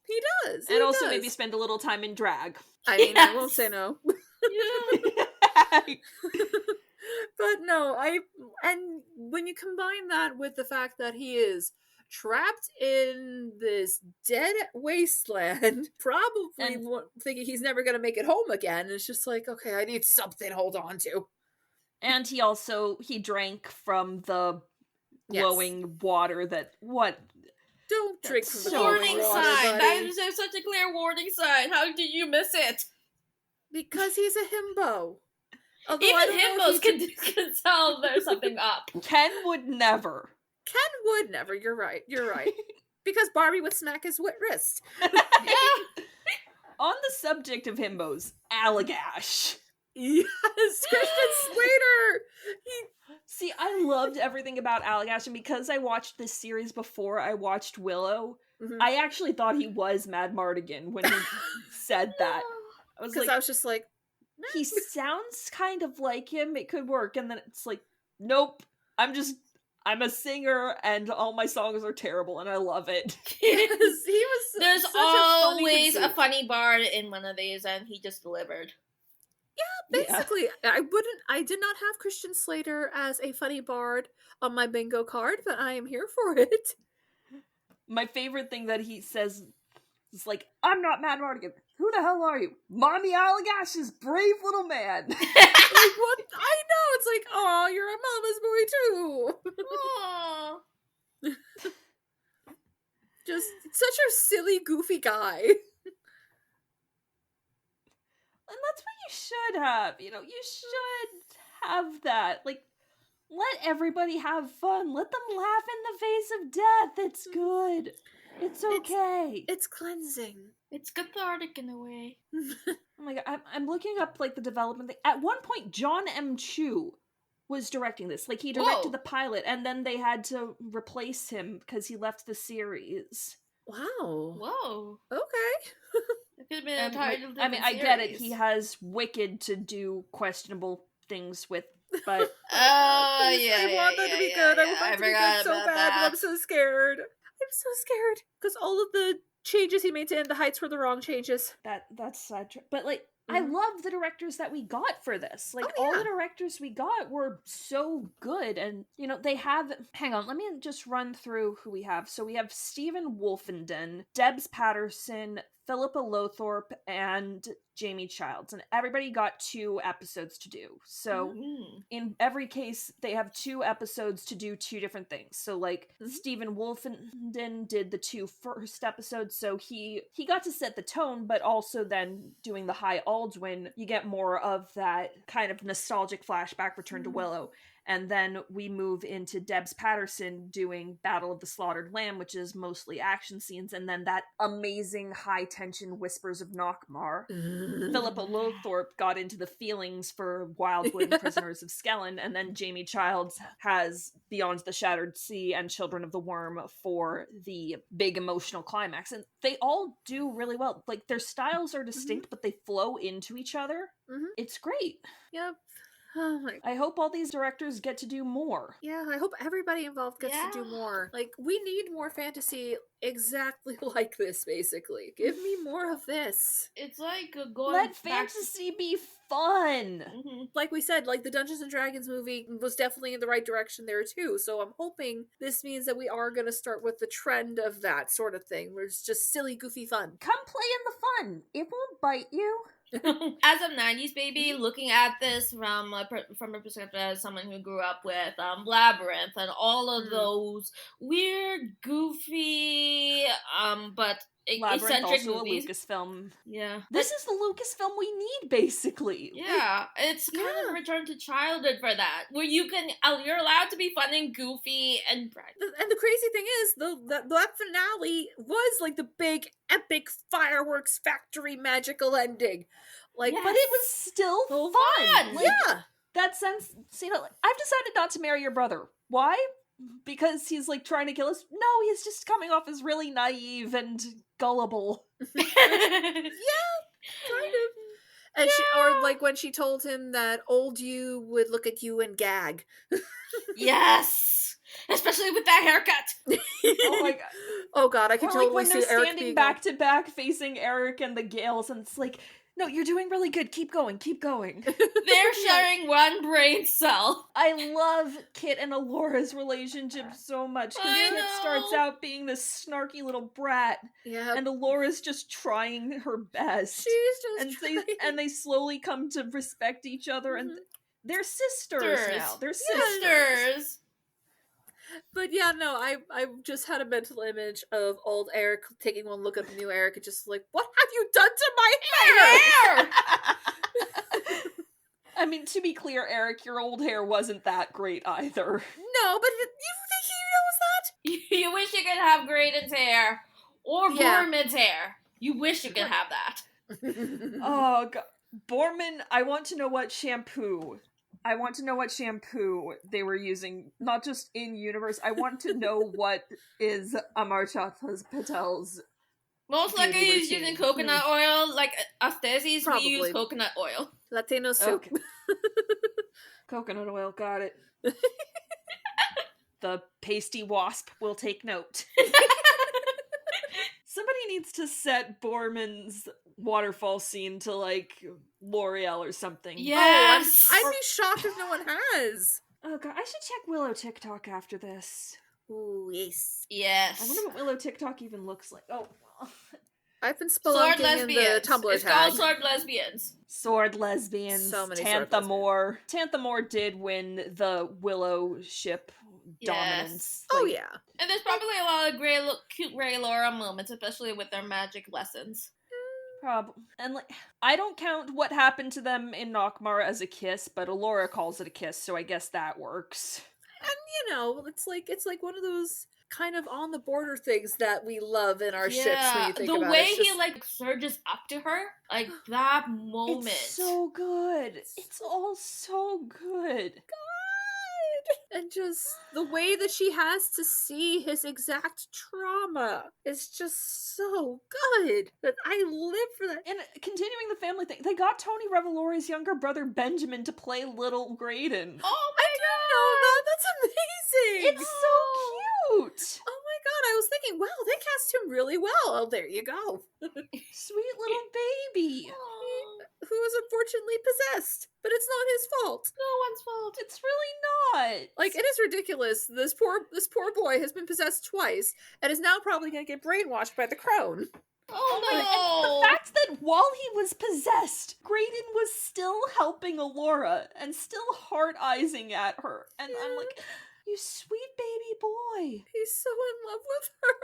He does. And also maybe spend a little time in drag. I mean, I won't say no. But no, and when you combine that with the fact that he is trapped in this dead wasteland, probably thinking he's never going to make it home again, it's just like, okay, I need something to hold on to. And he drank from the glowing water that, Don't drink from the warning water, sign. buddy. That is such a clear warning sign. How did you miss it? Because he's a himbo. Although even himbos can tell there's something up. Ken would never. You're right. Because Barbie would smack his wrist. On the subject of himbos, Allagash. Yes, Christian Slater. See, I loved everything about Allagash, and because I watched this series before I watched Willow, I actually thought he was Mad Mardigan when he said that. I was just like, he sounds kind of like him, it could work, and then it's like, nope, I'm a singer, and all my songs are terrible, and I love it. There's always a funny bard in one of these, and he just delivered. Yeah, basically. Yeah. I did not have Christian Slater as a funny bard on my bingo card, but I am here for it. My favorite thing that he says is like, I'm not Mad Mardigan. Who the hell are you? Mommy Allagash's brave little man. Like, what? I know. It's like, oh, you're a mama's boy too. Aww. Just such a silly, goofy guy. And that's what you should have. You should have that. Like, let everybody have fun. Let them laugh in the face of death. It's good. It's okay. It's cleansing. It's cathartic in a way. Oh my god, I'm looking up, like, the development thing. At one point, John M. Chu was directing this. Like, he directed the pilot, and then they had to replace him because he left the series. Wow. Whoa. Okay. It could have been And, entirely like, different I get it. series. He has Wicked to do questionable things with, but Oh, Please, yeah, I want that to be good. I want that to be good so bad, but I'm so scared. I'm so scared. Because all of the changes he made to In the Heights were the wrong changes. that's sad. But like, I love the directors that we got for this. Like, all the directors we got were so good, and you know they have. Hang on, let me just run through who we have. So we have Stephen Wolfenden, Debs Patterson, Philippa Lothorpe, and Jamie Childs, and everybody got 2 episodes to do. So in every case, they have 2 episodes to do 2 different things. So like Stephen Wolfenden did the 2 first episodes, so he got to set the tone, but also then doing the High Aldwin, you get more of that kind of nostalgic flashback return to Willow. And then we move into Debs Patterson doing Battle of the Slaughtered Lamb, which is mostly action scenes, and then that amazing high-tension Whispers of Nockmaar. Philippa Lothorpe got into the feelings for Wildwood and Prisoners of Skellen, and then Jamie Childs has Beyond the Shattered Sea and Children of the Worm for the big emotional climax. And they all do really well. Like, their styles are distinct, but they flow into each other. It's great. Yep. Oh my. I hope all these directors get to do more. Yeah, I hope everybody involved gets to do more. Like, we need more fantasy exactly like this, basically. Give me more of this. It's like going Let fantasy be fun. Like we said, like the Dungeons and Dragons movie was definitely in the right direction there too. So I'm hoping this means that we are going to start with the trend of that sort of thing, where it's just silly, goofy fun. Come play in the fun. It won't bite you. As a 90s baby, looking at this from a perspective as someone who grew up with Labyrinth and all of those weird, goofy, but Labyrinth, eccentric also movies. a Lucasfilm. Yeah. This is the Lucasfilm we need, basically. Yeah, it's kind of a return to childhood for that, where you're allowed to be fun and goofy and bright. And the crazy thing is, that finale was like the big, epic fireworks factory magical ending. Like, But it was still so fun. Like, yeah. That sense, see, I've decided not to marry your brother. Why? Because he's like trying to kill us? No, he's just coming off as really naive and gullible. Yeah, kind of. And or like when she told him that old you would look at you and gag. Yes, especially with that haircut. Oh my god. Oh god, I can Or totally like when see they're Eric standing being back to back facing Eric and the Gales, and it's like, no, you're doing really good. Keep going. Keep going. They're sharing one brain cell. I love Kit and Alora's relationship so much, because I Kit know. starts out being this snarky little brat, Yeah. and Alora's just trying her best. She's just and they slowly come to respect each other, and they're sisters now. They're sisters. But yeah, no, I just had a mental image of old Eric taking one look at the new Eric and just like, what have you done to my hair? I mean, to be clear, Eric, your old hair wasn't that great either. No, but you think he knows that? You wish you could have Graydon's hair or Yeah. Borman's hair. You wish you could have that. Oh god. Borman, I want to know what shampoo they were using, not just in universe. I want to know what is Amartya Patel's. Most likely beauty he's routine. using coconut oil. Like us Desi's, we use Probably. coconut oil. Latino soup. Okay. Coconut oil, got it. The pasty wasp will take note. Somebody needs to set Borman's waterfall scene to, like, L'Oreal or something. Yes! I'd be shocked if no one has. Oh god, I should check Willow TikTok after this. Ooh, yes. Yes. I wonder what Willow TikTok even looks like. Oh, I've been Sword spelunking in lesbians. the Tumblr It's tag. called Sword Lesbians. sword lesbians. So many sword Tantha Moore. Tantha Moore did win the Willow ship dominance. Oh, Like, yeah. And there's probably a lot of cute Grey Laura moments, especially with their magic lessons. And like, I don't count what happened to them in Nockmaar as a kiss, but Alora calls it a kiss, so I guess that works. And you know, it's like one of those kind of on the border things that we love in our ships when you think the about way it. It's he just- like surges up to her, like that moment. It's so good. It's all so good. And just the way that she has to see his exact trauma is just so good that I live for that. And continuing the family thing, they got Tony Revolori's younger brother Benjamin to play little Graydon. Oh I didn't know that. That's amazing. It's so cute. Oh my god, I was thinking, wow, they cast him really well. Oh, there you go. Sweet little baby. Who is unfortunately possessed, but it's not his fault. No one's fault. It's really not. Like, it is ridiculous. This poor boy has been possessed twice and is now probably going to get brainwashed by the crone. Oh And no! the fact that while he was possessed, Graydon was still helping Alora and still hard-eyesing at her. And I'm like, you sweet baby boy. He's so in love with her.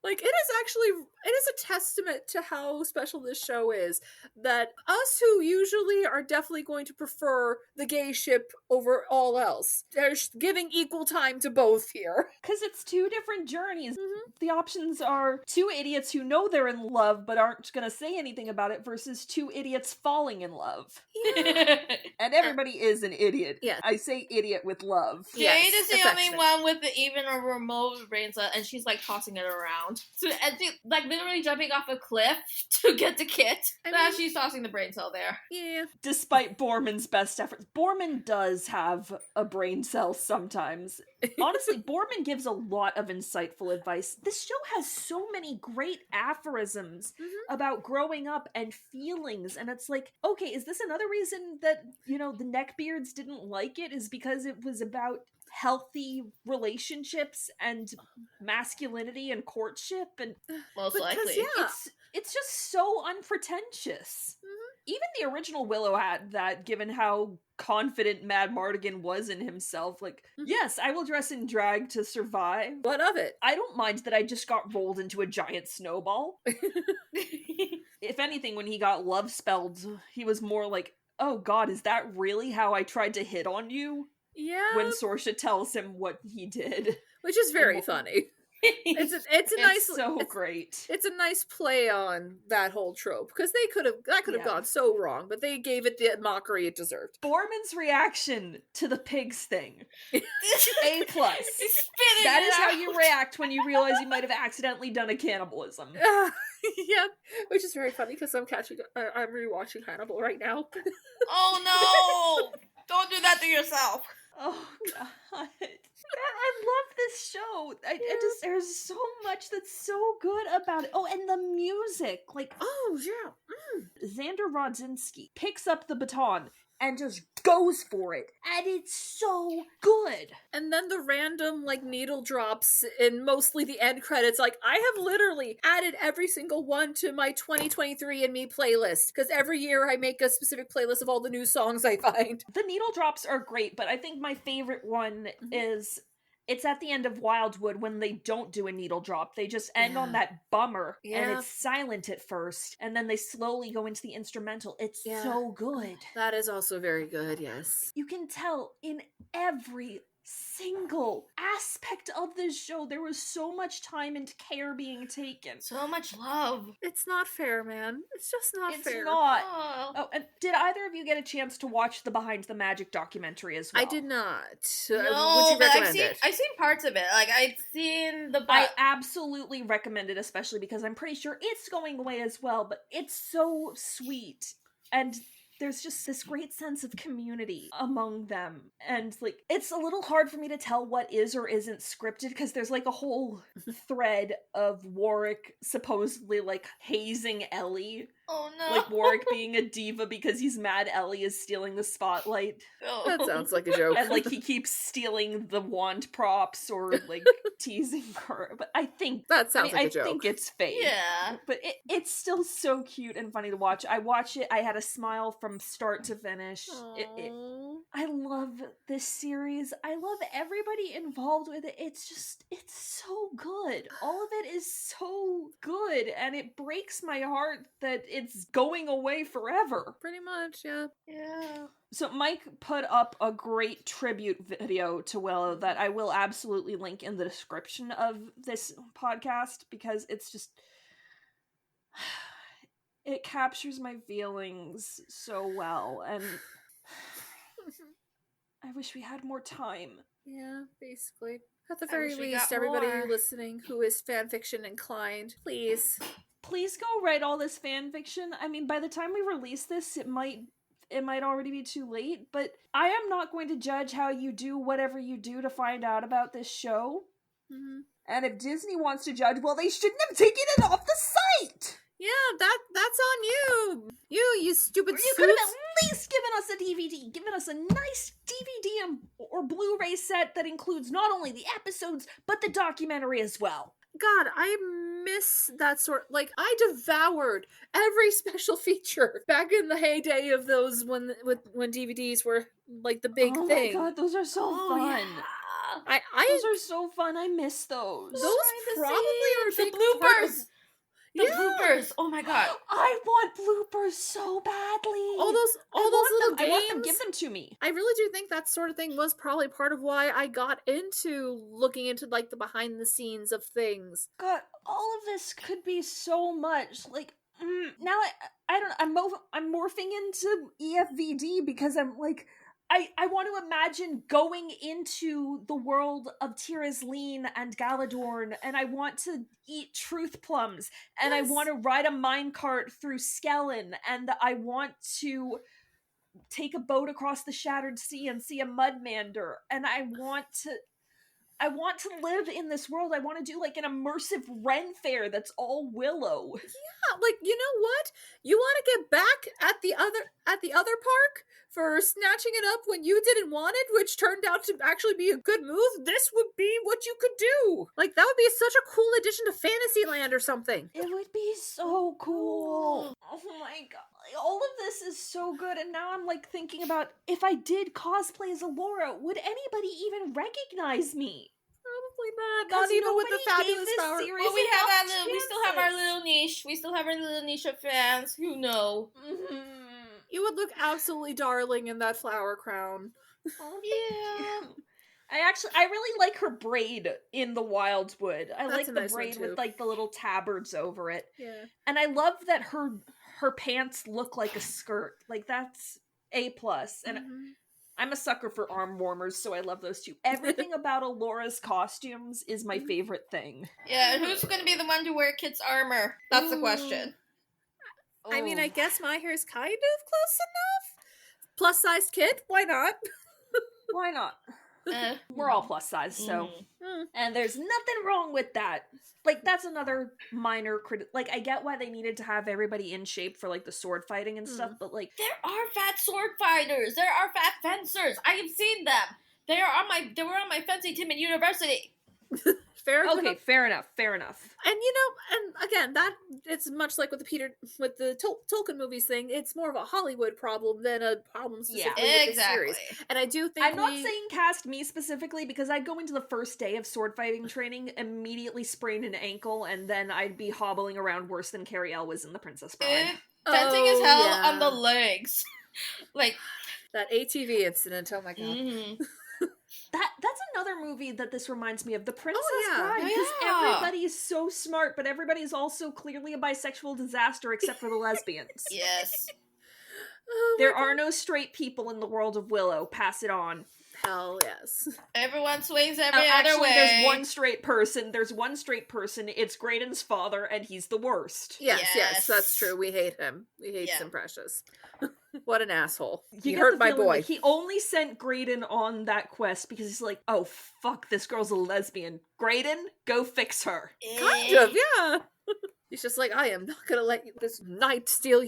Like, it is a testament to how special this show is that us who usually are definitely going to prefer the gay ship over all else, they're giving equal time to both here. Because it's two different journeys. The options are two idiots who know they're in love but aren't going to say anything about it versus two idiots falling in love. And everybody is an idiot. Yeah. I say idiot with love. Yes, Jade is the only affectionate. one with even a remote brain cell, and she's like tossing it around. So, and she, like literally jumping off a cliff to get the kit. I Now mean- she's tossing the brain cell there. Yeah. Despite Borman's best efforts. Borman does have a brain cell sometimes. Honestly, Borman gives a lot of insightful advice. This show has so many great aphorisms about growing up and feelings, and it's like, okay, is this another reason that, you know, the neckbeards didn't like it? Is because it was about healthy relationships and masculinity and courtship, and Most Because, likely. yeah. it's just so unpretentious. Even the original Willow had that, given how confident Mad Mardigan was in himself. Like, yes, I will dress in drag to survive. What of it? I don't mind that I just got rolled into a giant snowball. If anything, when he got love spelled, he was more like, oh god, is that really how I tried to hit on you? Yeah. When Sorsha tells him what he did. Which is very funny. It's a nice so great. It's a nice play on that whole trope because that could have gone so wrong, but they gave it the mockery it deserved. Borman's reaction to the pigs thing. A plus. Spitting That it is how out. you react when you realize you might have accidentally done a cannibalism. Yeah, which is very funny because I'm rewatching Hannibal right now. Oh no! Don't do that to yourself. Oh god. I love this show. I just, there's so much that's so good about it. Oh, and the music. Like, Oh yeah. Xander Rodzinski picks up the baton and just goes for it. And it's so good. And then the random like needle drops in mostly the end credits. Like, I have literally added every single one to my 2023 and Me playlist because every year I make a specific playlist of all the new songs I find. The needle drops are great, but I think my favorite one is it's at the end of Wildwood when they don't do a needle drop. They just end on that bummer, and Yeah. it's silent at first, and then they slowly go into the instrumental. It's Yeah. so good. That is also very good, yes. You can tell in every single aspect of this show there was so much time and care being taken. So much love. It's not fair, man. It's just not It's fair. not. Oh. Oh, and did either of you get a chance to watch the Behind the Magic documentary as well? I did not. No, Would you but recommend it? I've seen parts of it. Like I've seen the. I absolutely recommend it, especially because I'm pretty sure it's going away as well, but it's so sweet. And there's just this great sense of community among them. And, like, it's a little hard for me to tell what is or isn't scripted, because there's, like, a whole thread of Warwick supposedly, like, hazing Ellie. Oh no! Like, Warwick being a diva because he's mad Ellie is stealing the spotlight. Oh. That sounds like a joke. And, like, he keeps stealing the wand props or, like, teasing her. But I think... That sounds like a I joke. think it's fake. Yeah. But it's still so cute and funny to watch. I watch it, I had a smile from start to finish. Aw. I love this series. I love everybody involved with it. It's so good. All of it is so good, and it breaks my heart that it's going away forever. Pretty much, yeah. Yeah. So Mike put up a great tribute video to Willow that I will absolutely link in the description of this podcast, because it's just... it captures my feelings so well, and I wish we had more time. Yeah, basically. At the I very wish we least, got everybody more. listening who is fanfiction inclined, please. Please go write all this fan fiction. I mean, by the time we release this, it might already be too late, but I am not going to judge how you do whatever you do to find out about this show. Mm-hmm. And if Disney wants to judge, well, they shouldn't have taken it off the site! Yeah, that's on you. You stupid Or you could have sleuths. at least given us a DVD, given us a nice DVD or Blu-ray set that includes not only the episodes, but the documentary as well. God, I miss that sort. Like, I devoured every special feature back in the heyday of those when DVDs were like the big oh thing. Oh my god, those are so fun. Yeah. Those are so fun. I miss those. Those probably are a the big part of- bloopers. The bloopers. Oh my god. I want bloopers so badly. all those little games. I want them. Give them to me. I really do think that sort of thing was probably part of why I got into looking into like the behind the scenes of things. God, all of this could be so much. Like, now I don't. I'm morphing into EFVD because I'm like. I want to imagine going into the world of Tirazleen and Galadorn, and I want to eat truth plums, and I want to ride a minecart through Skellen, and I want to take a boat across the Shattered Sea and see a mudmander, and I want to live in this world. I want to do like an immersive Ren fair that's all Willow. Yeah, like, you know what? You want to get back at the other park for snatching it up when you didn't want it, which turned out to actually be a good move? This would be what you could do. Like, that would be such a cool addition to Fantasyland or something. It would be so cool. Oh my god. All of this is so good, and now I'm like thinking about if I did cosplay as Laura, would anybody even recognize me? Probably not. 'Cause Not even with the nobody gave fabulous this power. series Well, we have enough that little. We still have our chances. little niche. We still have our little niche of fans who know. You would look absolutely darling in that flower crown. Oh, yeah. I really like her braid in the Wildwood. I That's like a the nice one, braid too. with like the little tabards over it. Yeah. And I love that her pants look like a skirt. Like that's A+. And I'm a sucker for arm warmers, so I love those too. Everything about Alora's costumes is my favorite thing. Yeah, and who's gonna be the one to wear Kit's armor? That's the question. I mean, I Oh. guess my hair's kind of close enough. Plus sized kid? Why not? Why not? Uh, We're all plus size, so. And there's nothing wrong with that. Like, that's another minor like, I get why they needed to have everybody in shape for, like, the sword fighting and stuff, but, like... There are fat sword fighters. There are fat fencers. I have seen them. They were on my fencing team at university. Fair enough. Okay, fair enough. And you know, and again, that it's much like with the Tolkien movies thing. It's more of a Hollywood problem than a problem specifically with the series. And I do think I'm not saying cast me specifically, because I'd go into the first day of sword fighting training, immediately sprain an ankle, and then I'd be hobbling around worse than Carrie Elwes in The Princess Bride. Fencing is hell on the legs. Like that ATV incident. Oh my god. That's another movie that this reminds me of, The Princess yeah. Bride, because Yeah. everybody is so smart, but everybody's also clearly a bisexual disaster except for the lesbians. yes. Oh my There God. are no straight people in the world of Willow. Pass it on. Hell yes. Everyone swings every other Actually, way. there's one straight person. It's Graydon's father, and he's the worst. Yes, that's true. We hate him. We hate Sim Precious. What an asshole. He get hurt the my feeling boy. like he only sent Graydon on that quest because he's like, oh fuck, this girl's a lesbian. Graydon, go fix her. Kind of, yeah. He's just like, I am not gonna let this knight steal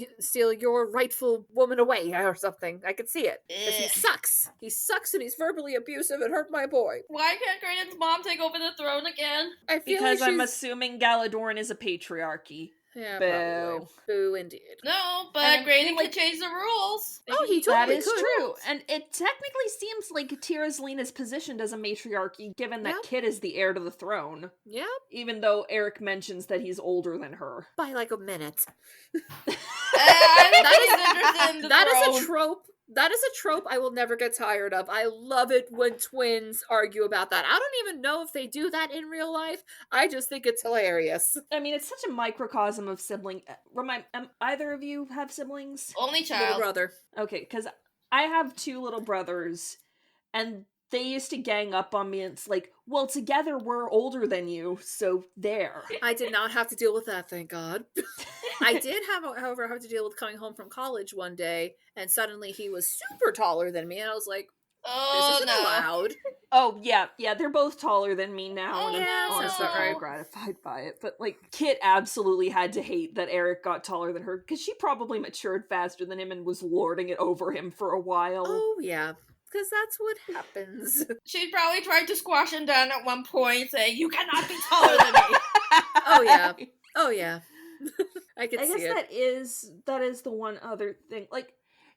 your rightful woman away or something. I could see it. Because he sucks. He sucks and he's verbally abusive and hurt my boy. Why can't Graydon's mom take over the throne again? I feel Because like I'm she's... assuming Galadorn is a patriarchy. Yeah, Boo. probably. Boo indeed. No, And but I Graydon feel can like- change the rules. Oh, he That totally is could. true. And it technically seems like Tirazleen is positioned as a matriarchy, given that Yep. Kit is the heir to the throne. Yep. Even though Eric mentions that he's older than her. By like a minute. That That is a trope. That is a trope I will never get tired of. I love it when twins argue about that. I don't even know if they do that in real life. I just think it's hilarious. I mean, it's such a microcosm of sibling. Either of you have siblings? Only Little child. brother. Okay, because I have two little brothers, And they used to gang up on me, and it's like, well, together we're older than you, so there. I did not have to deal with that, thank God. I did however, have to deal with coming home from college one day, and suddenly he was super taller than me, and I was like, this isn't allowed. Oh, yeah, they're both taller than me now, and yeah, I'm honestly so very sorry. gratified by it. But, like, Kit absolutely had to hate that Eric got taller than her, because she probably matured faster than him and was lording it over him for a while. Oh, yeah. Because that's what happens. She'd probably tried to squash him down at one point, saying, "You cannot be taller than me." Oh, yeah. Oh, yeah. I can see it. that is the one other thing. Like,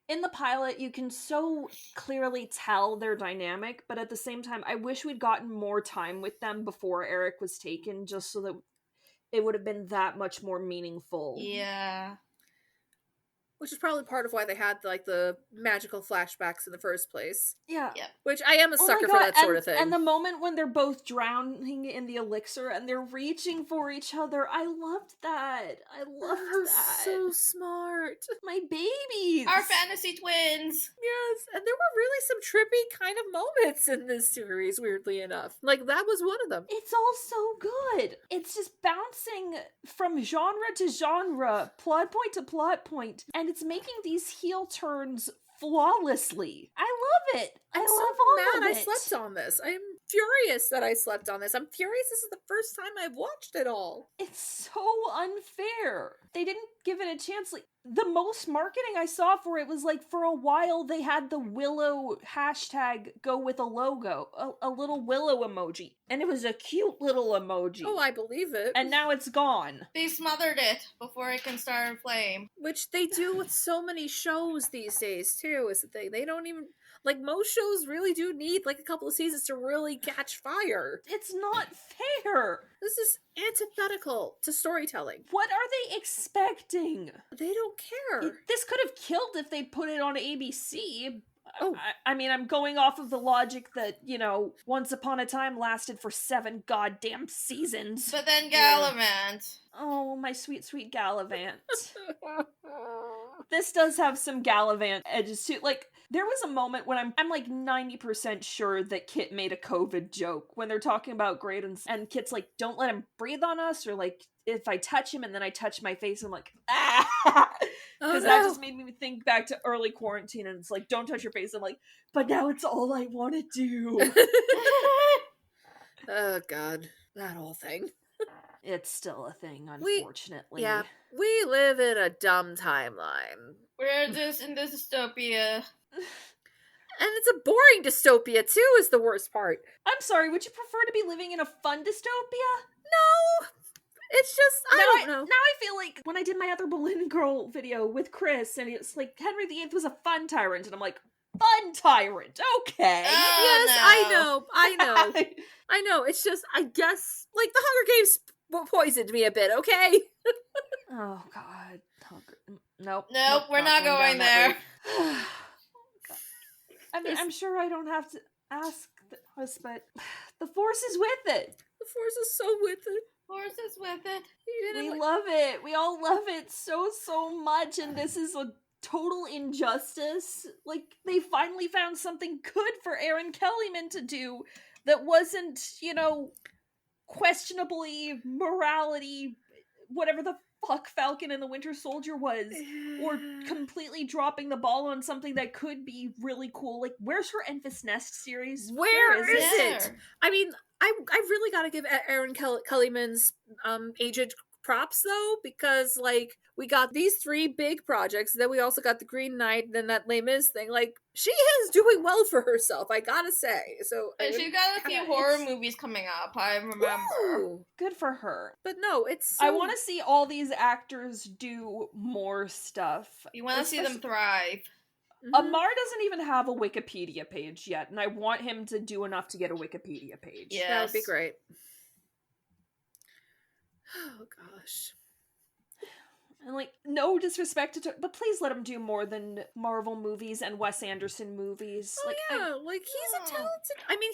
in the pilot, you can so clearly tell their dynamic, but at the same time, I wish we'd gotten more time with them before Eric was taken, just so that it would have been that much more meaningful. Yeah. Which is probably part of why they had, like, the magical flashbacks in the first place. Yeah. Which I am a Oh sucker my for God, that sort of thing. And the moment when they're both drowning in the elixir and they're reaching for each other, I loved that. I loved that. So smart. My babies. Our fantasy twins. Yes, and there were really some trippy kind of moments in this series, weirdly enough. Like, that was one of them. It's all so good. It's just bouncing from genre to genre, plot point to plot point, and it's making these heel turns flawlessly. I love it. I'm I so love all mad of I it. slept on this. I am furious that I slept on this. I'm furious this is the first time I've watched it all. It's so unfair. They didn't give it a chance. Like, the most marketing I saw for it was like, for a while they had the Willow hashtag go with a logo, a little Willow emoji, and it was a cute little emoji. Oh, I believe it. And now it's gone. They smothered it before it can start in flame. Which they do with so many shows these days, too, is the thing. They don't even... Like, most shows really do need, like, a couple of seasons to really catch fire. It's not fair. This is antithetical to storytelling. What are they expecting? They don't care. This could have killed if they put it on ABC. Oh. I mean, I'm going off of the logic that, Once Upon a Time lasted for 7 goddamn seasons. But then Gallivant. Oh, my sweet, sweet Gallivant. This does have some Gallivant edges too. Like, there was a moment when I'm like 90% sure that Kit made a COVID joke when they're talking about Graydon, and Kit's like, don't let him breathe on us, or like, if I touch him and then I touch my face, I'm like, ah! Because that just made me think back to early quarantine, and it's like, don't touch your face. I'm like, but now it's all I want to do. Oh, God. That whole thing. It's still a thing, unfortunately. We live in a dumb timeline. We're just in this dystopia. And it's a boring dystopia, too, is the worst part. I'm sorry, would you prefer to be living in a fun dystopia? No! It's just, I don't know. Now I feel like when I did my other Balloon Girl video with Chris, and it's like, Henry VIII was a fun tyrant, and I'm like, fun tyrant, okay. Yes, no. I know. I know, it's just, I guess, like, the Hunger Games poisoned me a bit, okay? Oh, God. Nope, we're not going there. I mean, I'm sure I don't have to ask this, but the Force is with it. The Force is so with it. Force is with it. We love it. We all love it so much, and this is a total injustice. Like, they finally found something good for Aaron Kellyman to do that wasn't, questionably morality, whatever the fuck Falcon and the Winter Soldier was, or completely dropping the ball on something that could be really cool. Like, where's her Enfys Nest series? Where is it? it? I mean, I really gotta give Aaron Kellyman's agent props, though, because, like, we got these 3 big projects, then we also got the Green Knight, then that Les Mis thing. Like, she is doing well for herself, I gotta say. So And she got a few horror movies coming up, I remember. Ooh. Good for her. But no, it's I want to see all these actors do more stuff. You want to see them thrive. Amar doesn't even have a Wikipedia page yet, and I want him to do enough to get a Wikipedia page. Yes. That would be great. Oh, gosh. And, like, no disrespect to... But please let him do more than Marvel movies and Wes Anderson movies. Oh, like, yeah. He's a talented... I mean,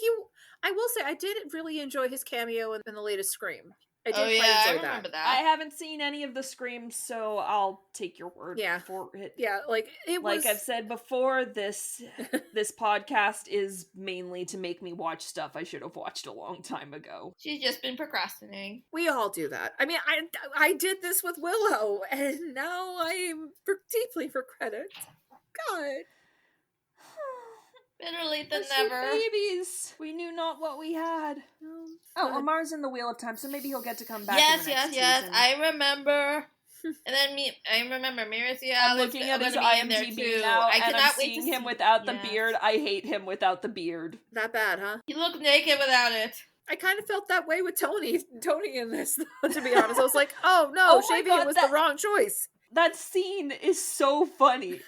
I will say, I did really enjoy his cameo in the latest Scream. I did Oh quite yeah, I enjoy remember that. that. I haven't seen any of the Screams, so I'll take your word for it. Yeah, like it was. Like I've said before, this podcast is mainly to make me watch stuff I should have watched a long time ago. She's just been procrastinating. We all do that. I mean, I did this with Willow, and now I deeply regret it. God. Better late than We're sweet never. babies. We knew not what we had. Oh, Amar's in the Wheel of Time, so maybe he'll get to come back. Yes, in the next yes. season. I remember. And then I remember Miracia. I'm looking at his IMDb now, and I'm seeing him without the beard. I hate him without the beard. That bad, huh? You look naked without it. I kind of felt that way with Tony in this, to be honest. I was like, oh no, shaving it was the wrong choice. That scene is so funny.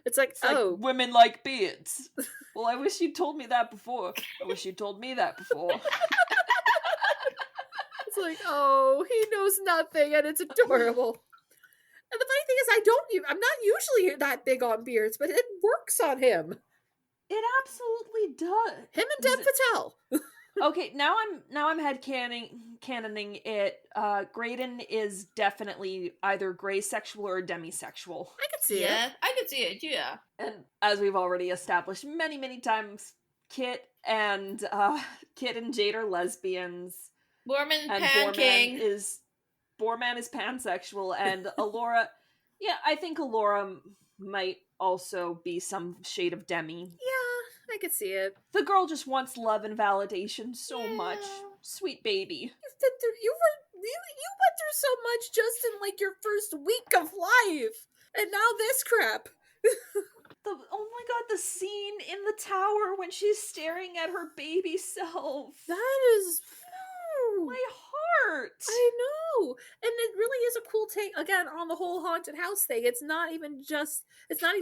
It's like, women like beards. Well, I wish you'd told me that before. I wish you'd told me that before. It's like, oh, he knows nothing, and it's adorable. And the funny thing is, I'm not usually that big on beards, but it works on him. It absolutely does. Him and Dev Patel. Okay, now I'm headcanoning it. Graydon is definitely either gray sexual or demisexual. I could see it. Yeah, I could see it, yeah. And as we've already established many, many times, Kit and Jade are lesbians. Borman and Pan King. Borman is pansexual, and Alora, yeah, I think Alora might also be some shade of demi. Yeah, I could see it. The girl just wants love and validation so much. Sweet baby. You went through so much just in like your first week of life, and now this crap. Oh my god, the scene in the tower when she's staring at her baby self. That is my heart. I know. And it really is a cool take again on the whole haunted house thing. It's not even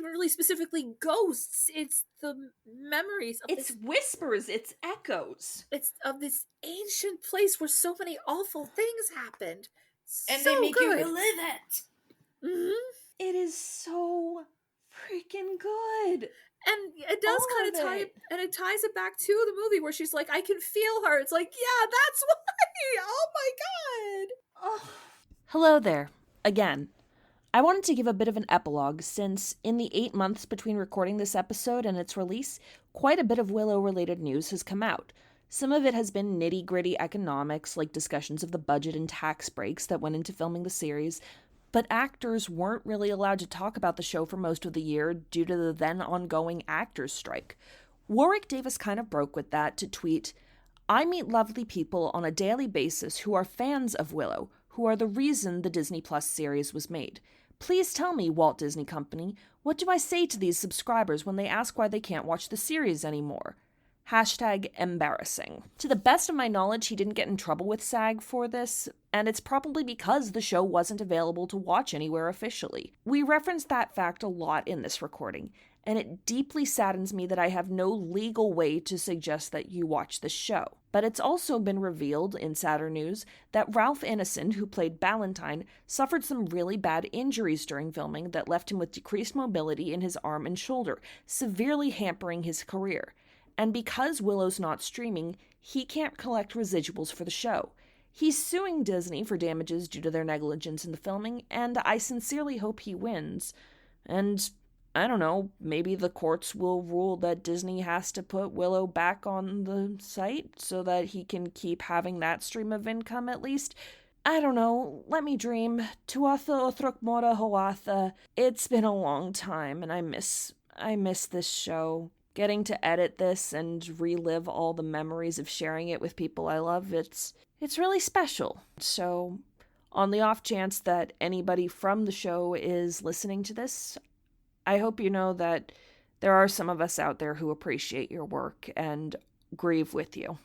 really specifically ghosts. It's the memories of It's whispers, it's echoes. It's of this ancient place where so many awful things happened. And so they make you good. relive it. Mm-hmm. It is so freaking good. And it does kind of tie it, and it ties it back to the movie where she's like, I can feel her. It's like, yeah, that's why. Oh my god. Oh. Hello there. Again. I wanted to give a bit of an epilogue since, in the 8 months between recording this episode and its release, quite a bit of Willow-related news has come out. Some of it has been nitty-gritty economics, like discussions of the budget and tax breaks that went into filming the series, but actors weren't really allowed to talk about the show for most of the year due to the then ongoing actors' strike. Warwick Davis kind of broke with that to tweet, I meet lovely people on a daily basis who are fans of Willow, who are the reason the Disney Plus series was made. Please tell me, Walt Disney Company, what do I say to these subscribers when they ask why they can't watch the series anymore? #embarrassing. To the best of my knowledge, he didn't get in trouble with SAG for this, and it's probably because the show wasn't available to watch anywhere officially. We referenced that fact a lot in this recording, and it deeply saddens me that I have no legal way to suggest that you watch the show. But it's also been revealed in sadder news that Ralph Ineson, who played Ballantyne, suffered some really bad injuries during filming that left him with decreased mobility in his arm and shoulder, severely hampering his career. And because Willow's not streaming, he can't collect residuals for the show. He's suing Disney for damages due to their negligence in the filming, and I sincerely hope he wins. And, I don't know, maybe the courts will rule that Disney has to put Willow back on the site so that he can keep having that stream of income at least. I don't know, let me dream. Tuatha, Authrock, Mora, Hoatha. It's been a long time, and I miss this show. Getting to edit this and relive all the memories of sharing it with people I love, it's really special. So, on the off chance that anybody from the show is listening to this, I hope you know that there are some of us out there who appreciate your work and grieve with you.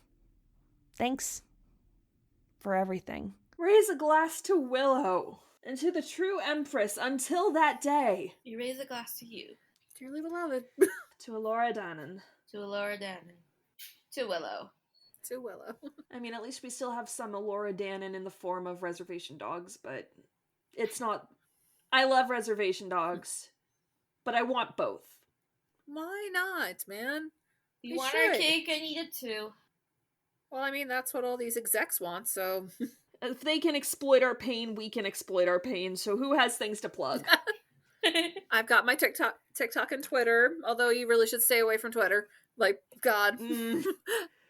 Thanks for everything. Raise a glass to Willow and to the true Empress until that day. You raise a glass to you. Dearly beloved. To Alora Dannon. To Alora Dannon. To Willow. To Willow. I mean, at least we still have some Alora Dannon in the form of Reservation Dogs, but it's not... I love Reservation Dogs, but I want both. Why not, man? You want our cake, I need it too. Well, I mean, that's what all these execs want, so... If they can exploit our pain, we can exploit our pain. So who has things to plug? I've got my TikTok and Twitter, although you really should stay away from Twitter. Like, God.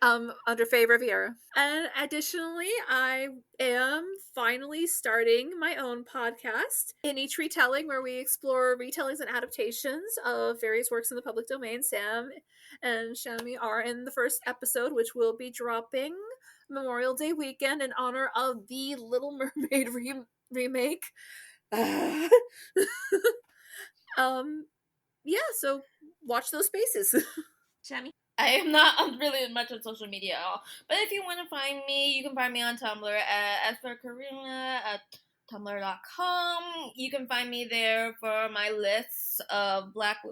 Under Faye Riviera. And additionally, I am finally starting my own podcast, In Each Retelling, where we explore retellings and adaptations of various works in the public domain. Sam and Shami are in the first episode, which will be dropping Memorial Day weekend in honor of the Little Mermaid remake. Yeah, so watch those spaces. Shami? I am not really much on social media at all. But if you want to find me, you can find me on Tumblr at @karina at tumblr.com. You can find me there for my lists of black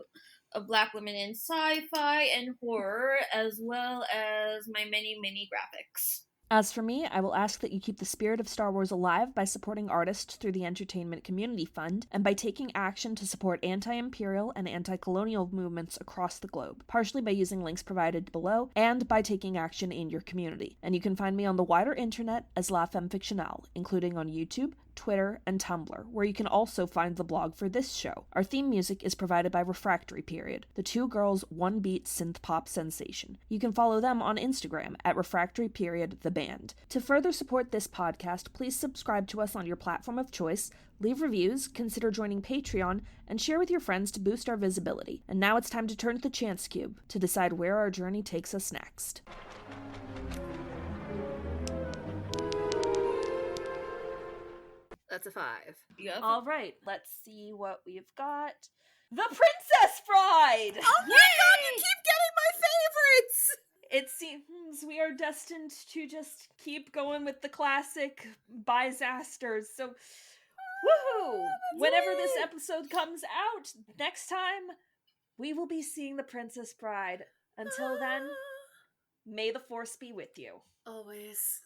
women in sci-fi and horror, as well as my many graphics. As for me, I will ask that you keep the spirit of Star Wars alive by supporting artists through the Entertainment Community Fund, and by taking action to support anti-imperial and anti-colonial movements across the globe, partially by using links provided below, and by taking action in your community. And you can find me on the wider internet as La Femme Fictionale, including on YouTube, Twitter, and Tumblr, where you can also find the blog for this show. Our theme music is provided by Refractory Period, the two girls' one-beat synth-pop sensation. You can follow them on Instagram at Refractory Period the band. To further support this podcast, please subscribe to us on your platform of choice, leave reviews, consider joining Patreon, and share with your friends to boost our visibility. And now it's time to turn to the Chance Cube to decide where our journey takes us next. That's a 5. Yep. All right, let's see what we've got. The Princess Bride! Oh my God, you keep getting my favorites! It seems we are destined to just keep going with the classic bisasters. So, woohoo! Whenever this episode comes out, next time, we will be seeing The Princess Bride. Until then, may the Force be with you. Always.